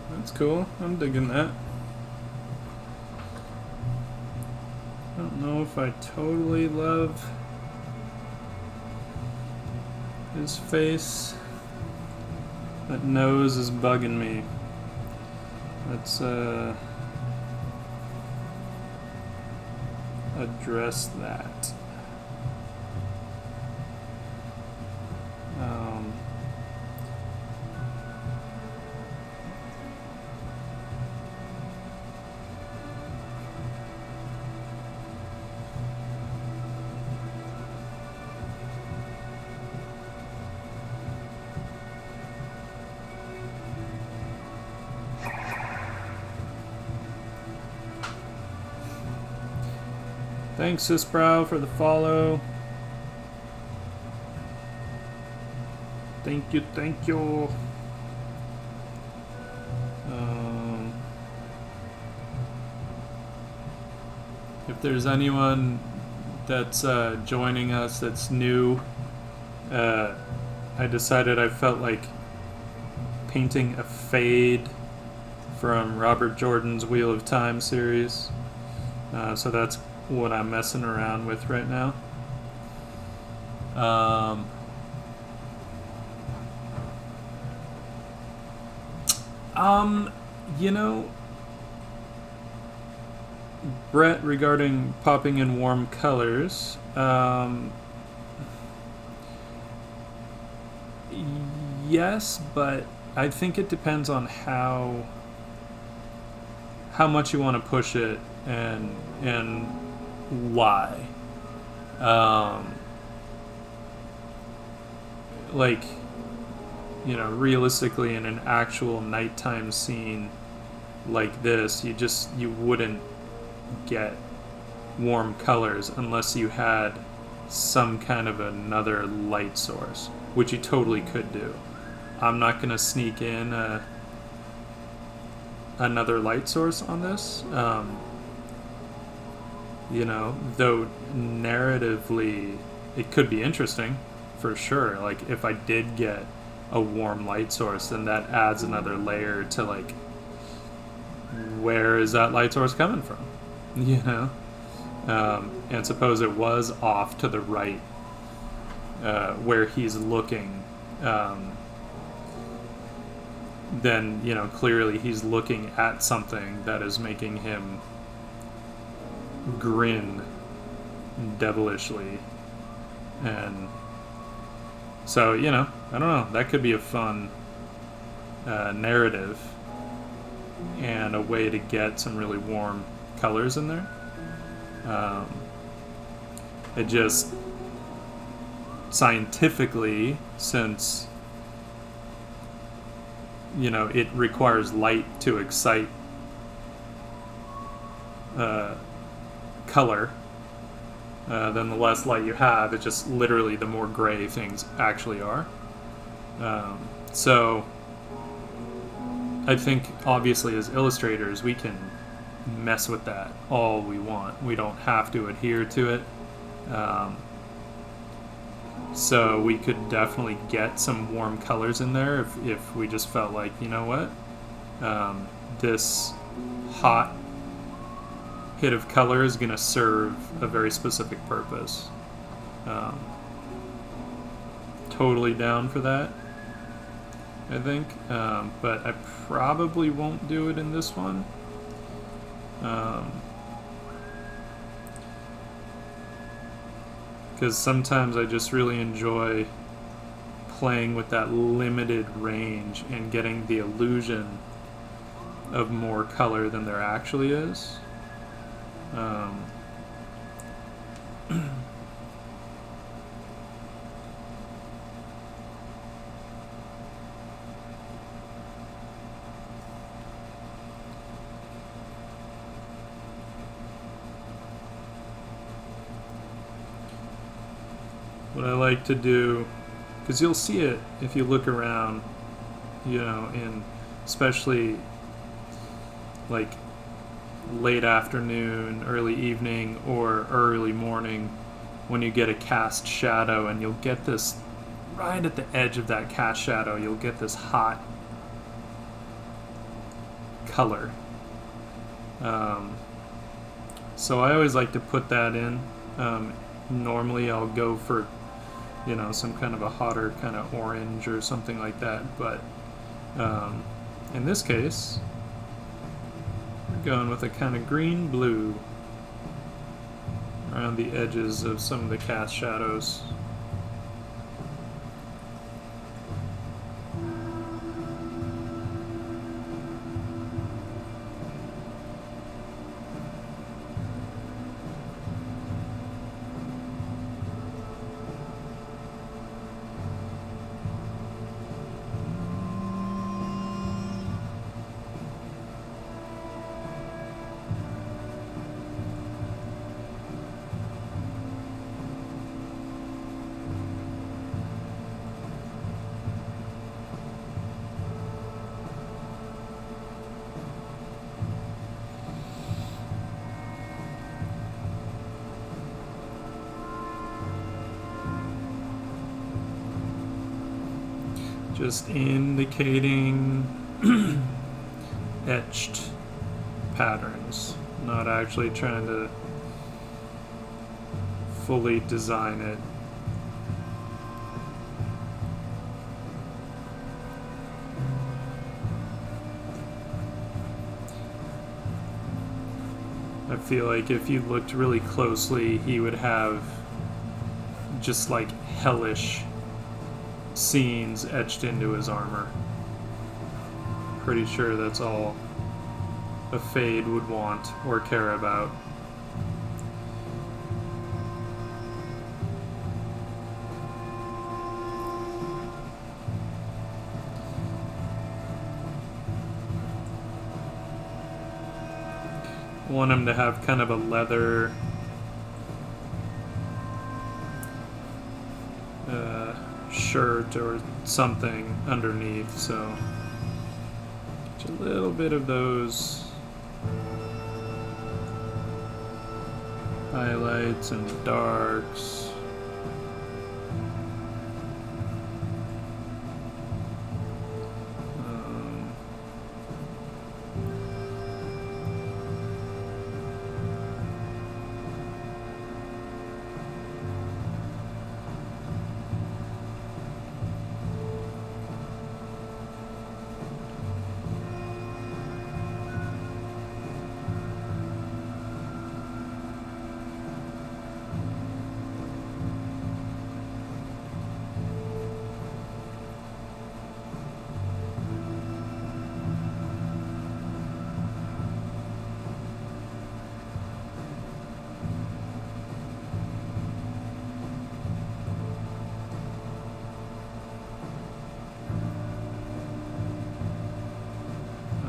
That's cool. I'm digging that. I don't know if I totally love his face. That nose is bugging me. Let's address that. Thanks, Sisbrow, for the follow. Thank you, thank you. If there's anyone that's joining us that's new, I decided I felt like painting a fade from Robert Jordan's Wheel of Time series. So that's what I'm messing around with right now. You know, Brett, regarding popping in warm colors, yes, but I think it depends on how much you want to push it and why. Like, you know, realistically, in an actual nighttime scene like this, you wouldn't get warm colors unless you had some kind of another light source, which you totally could do. I'm not going to sneak in another light source on this. Though narratively it could be interesting for sure. Like if I did get a warm light source, then that adds another layer to like, where is that light source coming from? And suppose it was off to the right, where he's looking, then clearly he's looking at something that is making him grin devilishly. And so I don't know, that could be a fun narrative and a way to get some really warm colors in there. It just scientifically, since it requires light to excite color, then the less light you have, it's just literally the more gray things actually are. So I think obviously as illustrators we can mess with that all we want. We don't have to adhere to it. So we could definitely get some warm colors in there if we just felt like, this hot hit of color is going to serve a very specific purpose. Totally down for that, I think. But I probably won't do it in this one. Because sometimes I just really enjoy playing with that limited range and getting the illusion of more color than there actually is. What I like to do, because you'll see it if you look around, in especially like late afternoon, early evening, or early morning, when you get a cast shadow, and you'll get this right at the edge of that cast shadow, you'll get this hot color. So I always like to put that in. Normally I'll go for some kind of a hotter kind of orange or something like that, but in this case we're going with a kind of green blue around the edges of some of the cast shadows. Just indicating etched patterns, not actually trying to fully design it. I feel like if you looked really closely, he would have just like hellish scenes etched into his armor. Pretty sure that's all a Fade would want or care about. Want him to have kind of a leather shirt or something underneath, so just a little bit of those highlights and darks.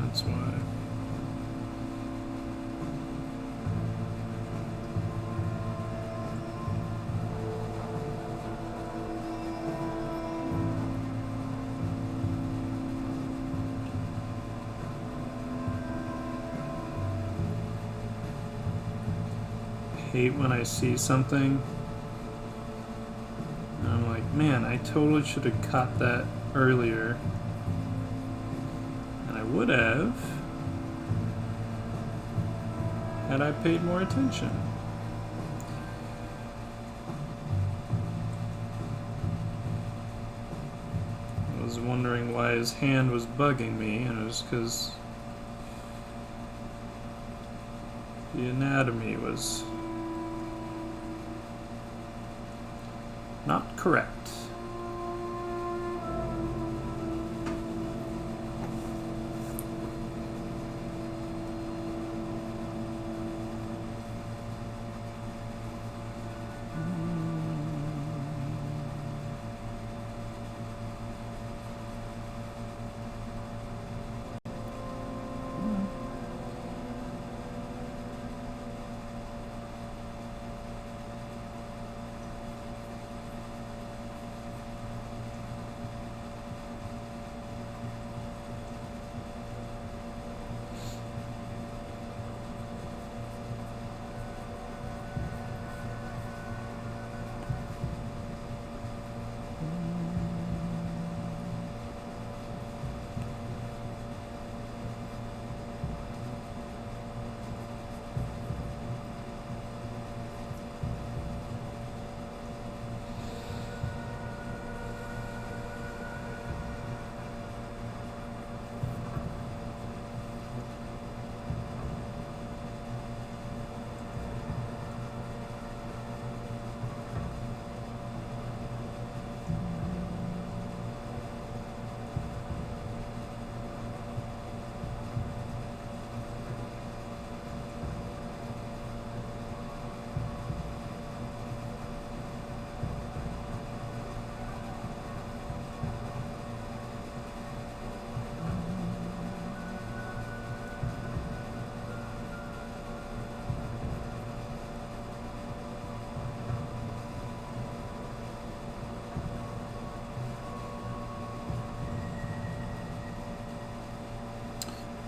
That's why. Hate when I see something and I'm like, man, I totally should have caught that earlier. And I would have had I paid more attention. I was wondering why his hand was bugging me, and it was because the anatomy was not correct.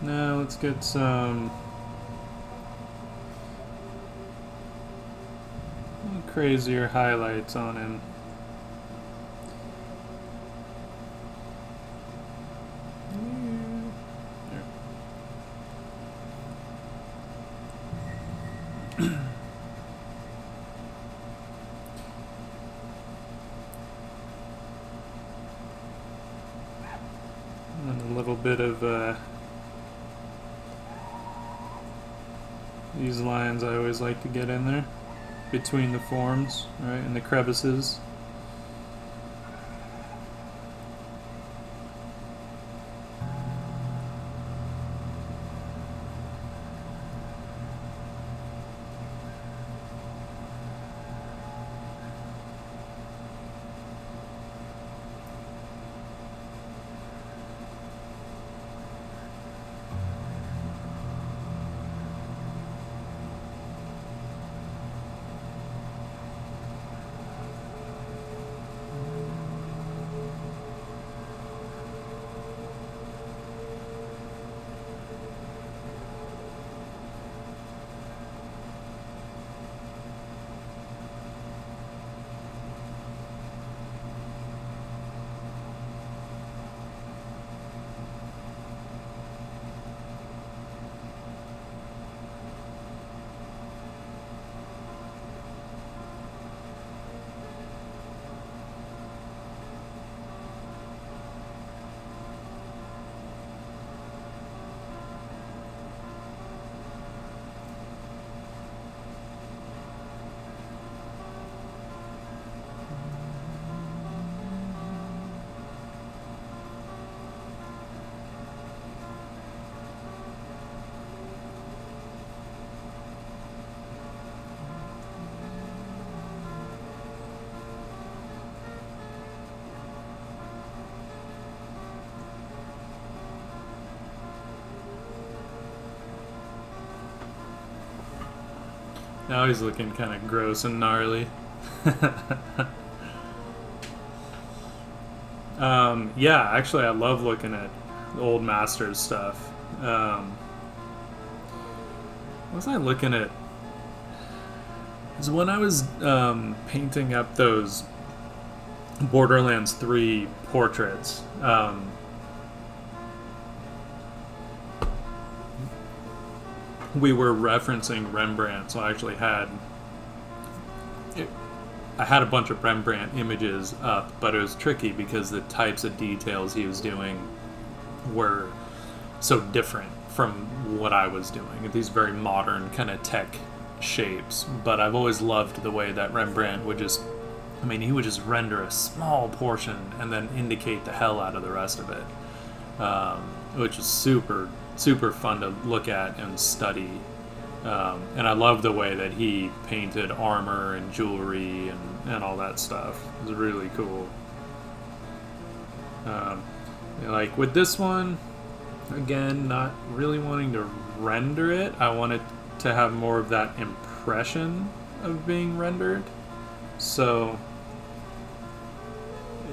Now let's get some crazier highlights on him. And a little bit of these lines I always like to get in there between the forms, right, and the crevices. Now he's looking kind of gross and gnarly. Yeah, actually, I love looking at old Masters stuff. What was I looking at? Is when I was painting up those Borderlands 3 portraits. We were referencing Rembrandt, so I actually had a bunch of Rembrandt images up, but it was tricky because the types of details he was doing were so different from what I was doing. These very modern kind of tech shapes, but I've always loved the way that Rembrandt would just, I mean, he would just render a small portion and then indicate the hell out of the rest of it, which is super, super fun to look at and study. And I love the way that he painted armor and jewelry and all that stuff. It was really cool. Like with this one, again, not really wanting to render it. I wanted to have more of that impression of being rendered. So,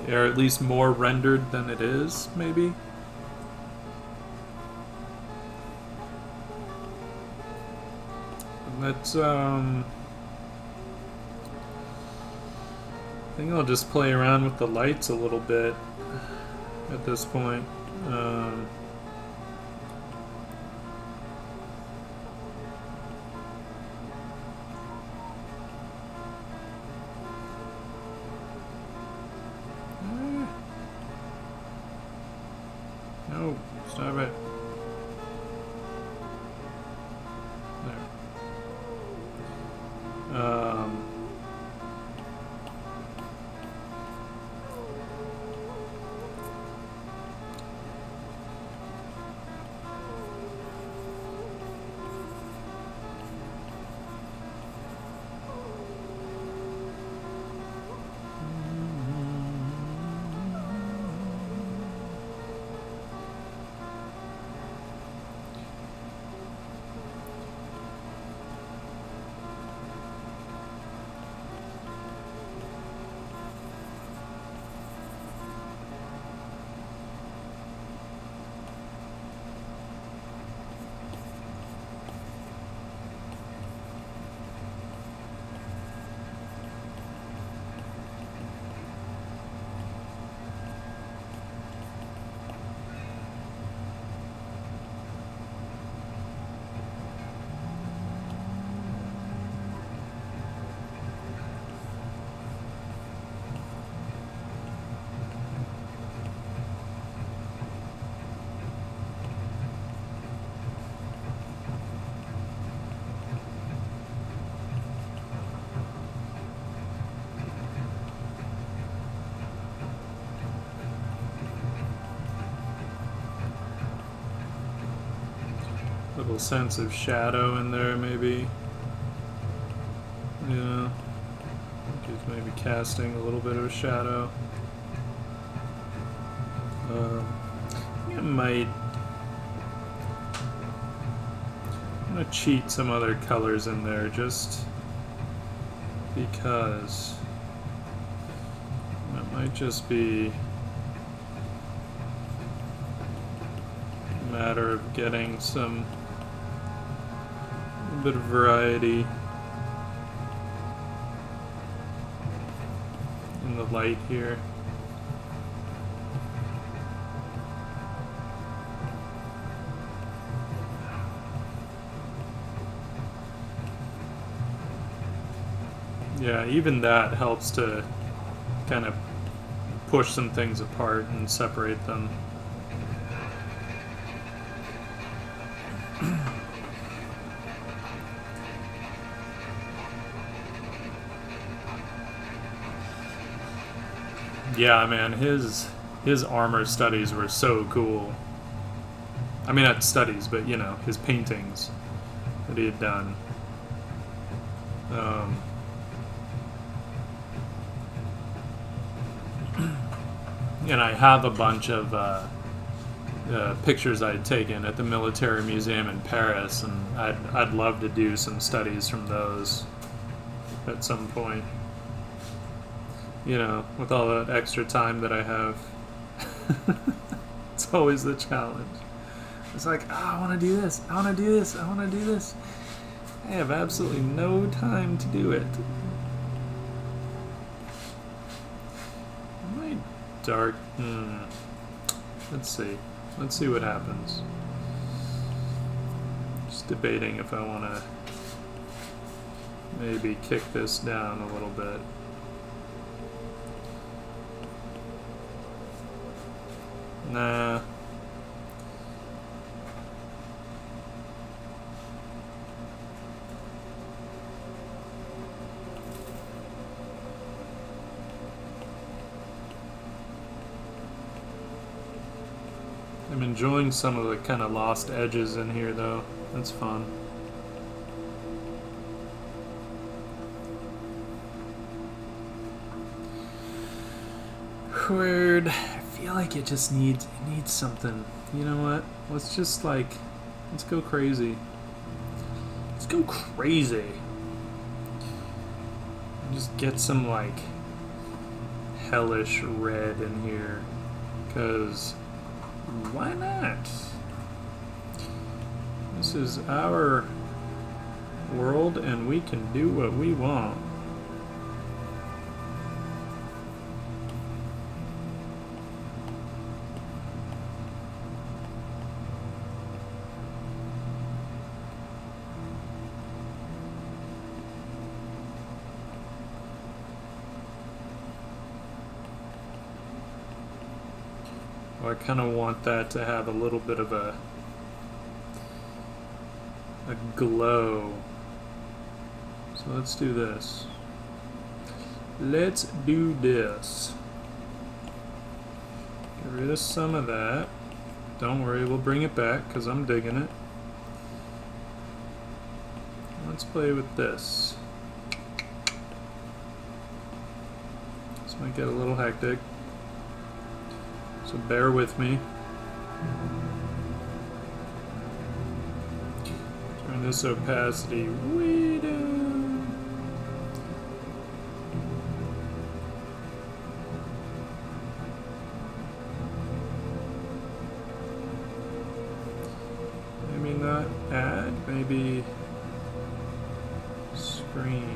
or at least more rendered than it is, maybe. Let's, I think I'll just play around with the lights a little bit at this point. No, stop it. Little sense of shadow in there, maybe. Yeah. Just maybe casting a little bit of a shadow. I might. I'm gonna cheat some other colors in there just because it might just be a matter of getting some bit of variety in the light here. Yeah, even that helps to kind of push some things apart and separate them. Yeah, man, his armor studies were so cool. I mean, not studies, but, you know, his paintings that he had done. And I have a bunch of pictures I'd taken at the military museum in Paris, and I'd love to do some studies from those at some point. You know, with all that extra time that I have. It's always the challenge. It's like, oh, I want to do this, I want to do this, I want to do this. I have absolutely no time to do it. My dark... Let's see. Let's see what happens. Just debating if I want to maybe kick this down a little bit. Nah. I'm enjoying some of the kind of lost edges in here, though. That's fun. Weird. I feel like it just needs something. You know what? Let's just let's go crazy. Let's go crazy. And just get some hellish red in here, 'cause why not? This is our world and we can do what we want. I kind of want that to have a little bit of a glow. So let's do this. Let's do this. Get rid of some of that. Don't worry, we'll bring it back because I'm digging it. Let's play with this. This might get a little hectic, so bear with me. Turn this opacity way down. Maybe not add, maybe screen.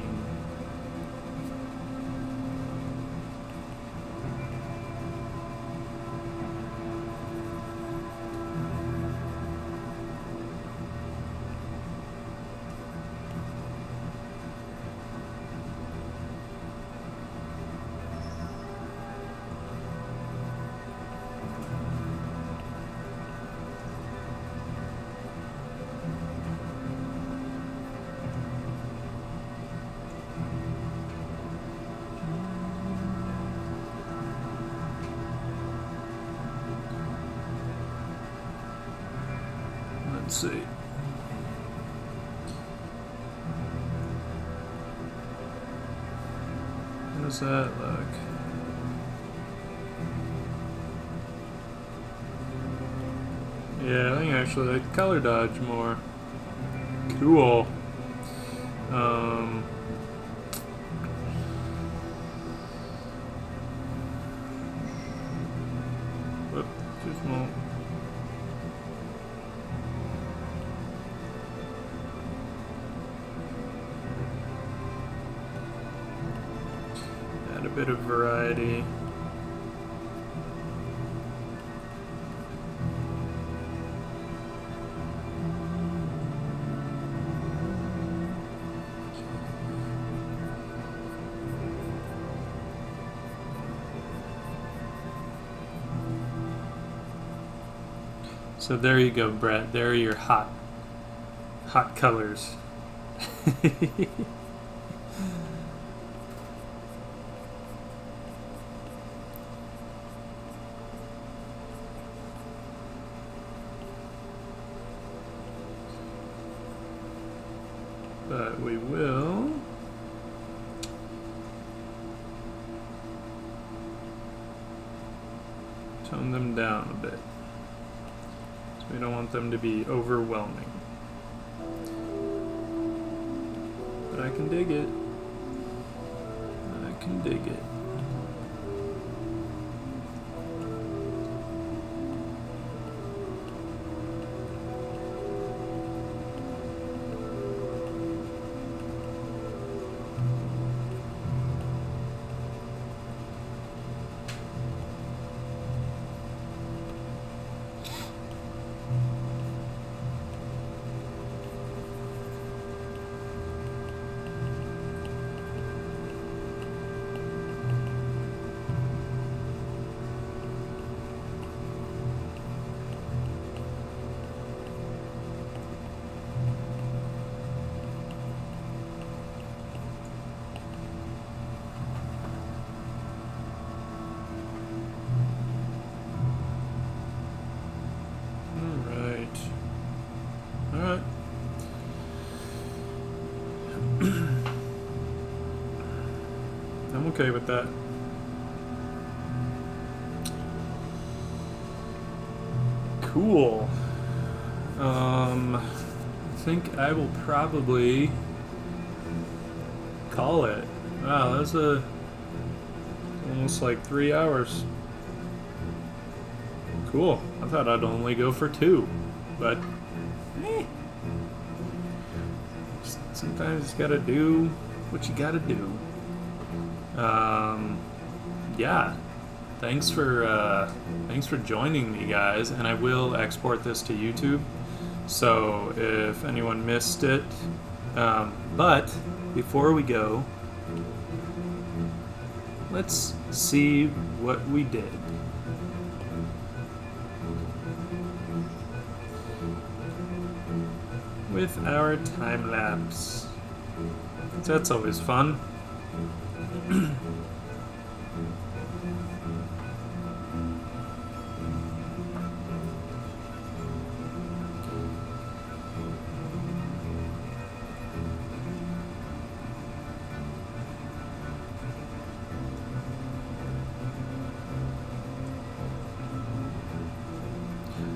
Let's see. How does that look? Yeah, I think actually I color dodge more. Cool. Whoop, too small. Add a bit of variety. So there you go, Brett. There are your hot colors. But we will tone them down a bit. So we don't want them to be overwhelming. But I can dig it. I can dig it. Alright. I'm okay with that. Cool. I think I will probably call it. Wow, that's almost like 3 hours. Cool. I thought I'd only go for 2, but sometimes you gotta do what you gotta do. Yeah. Thanks for joining me, guys, and I will export this to YouTube. So if anyone missed it, but before we go, let's see what we did. With our time lapse. So that's always fun.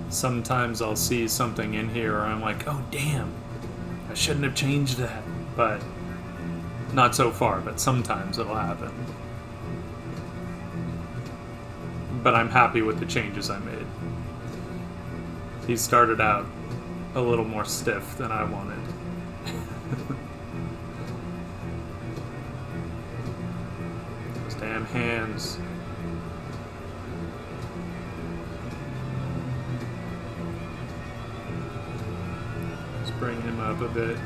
Sometimes I'll see something in here where I'm like, oh damn, I shouldn't have changed that. But not so far, but sometimes it'll happen. But I'm happy with the changes I made. He started out a little more stiff than I wanted. Those damn hands. Bring him up a bit,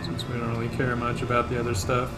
since we don't really care much about the other stuff.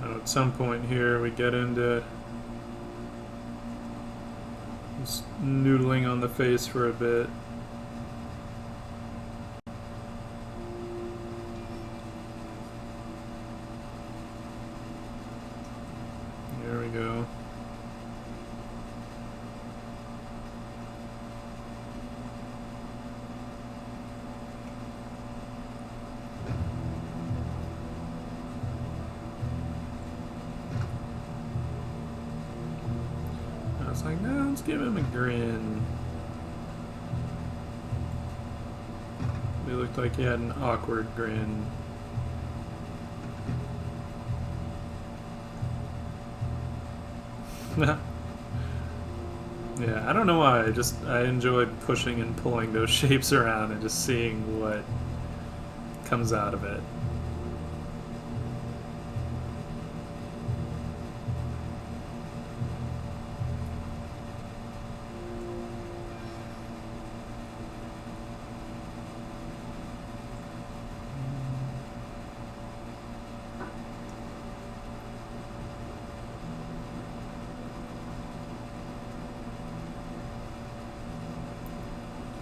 At some point here we get into just noodling on the face for a bit. There we go. Like, no, let's give him a grin. He looked like he had an awkward grin. Yeah, I don't know why. I enjoyed pushing and pulling those shapes around and just seeing what comes out of it.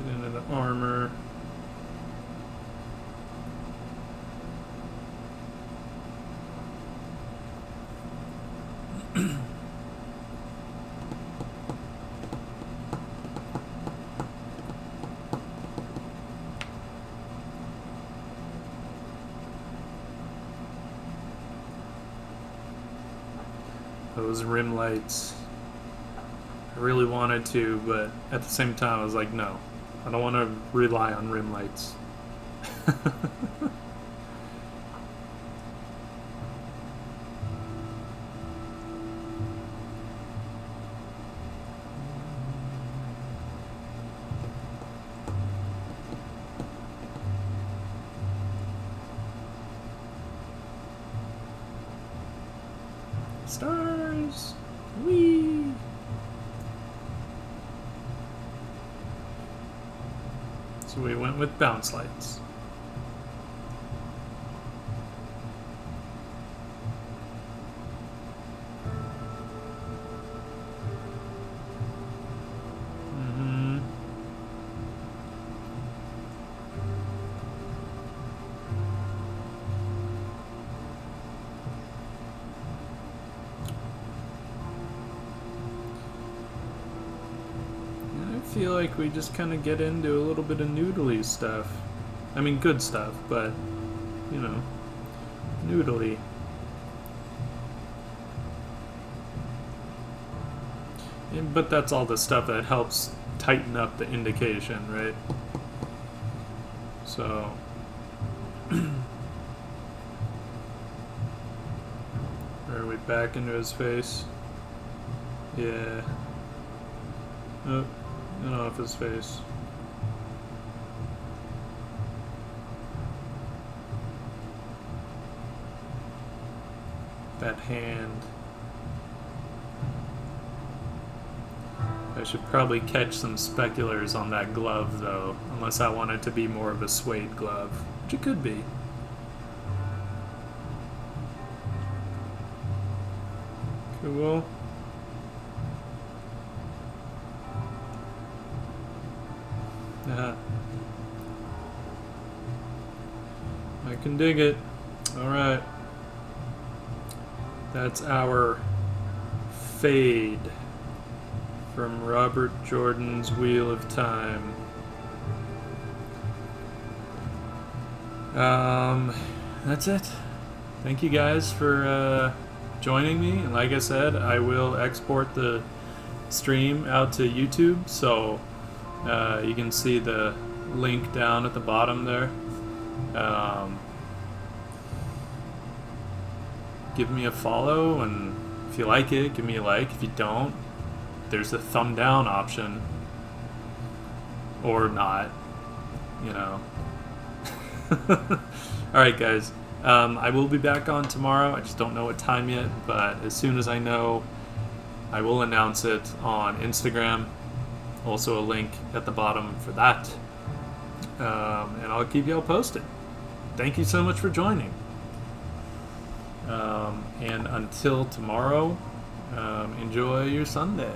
Get into the armor. Those rim lights. I really wanted to, but at the same time I was like, no. I don't want to rely on rim lights. Stars! Whee! So we went with bounce lights. I feel like we just kind of get into a little bit of noodly stuff. I mean, good stuff, but, you know, noodly. But that's all the stuff that helps tighten up the indication, right? So... Are we back into his face? Yeah. Oh. And off his face. That hand. I should probably catch some speculars on that glove, though, unless I want it to be more of a suede glove, which it could be. Cool. I can dig it. Alright. That's our fade from Robert Jordan's Wheel of Time. That's it. Thank you guys for joining me. And like I said, I will export the stream out to YouTube, so you can see the link down at the bottom there. Give me a follow, and if you like it, give me a like. If you don't, there's a thumb down option, or not, you know. Alright guys, I will be back on tomorrow. I just don't know what time yet, but as soon as I know, I will announce it on Instagram. Also a link at the bottom for that. And I'll keep y'all posted. Thank you so much for joining. And until tomorrow, enjoy your Sunday.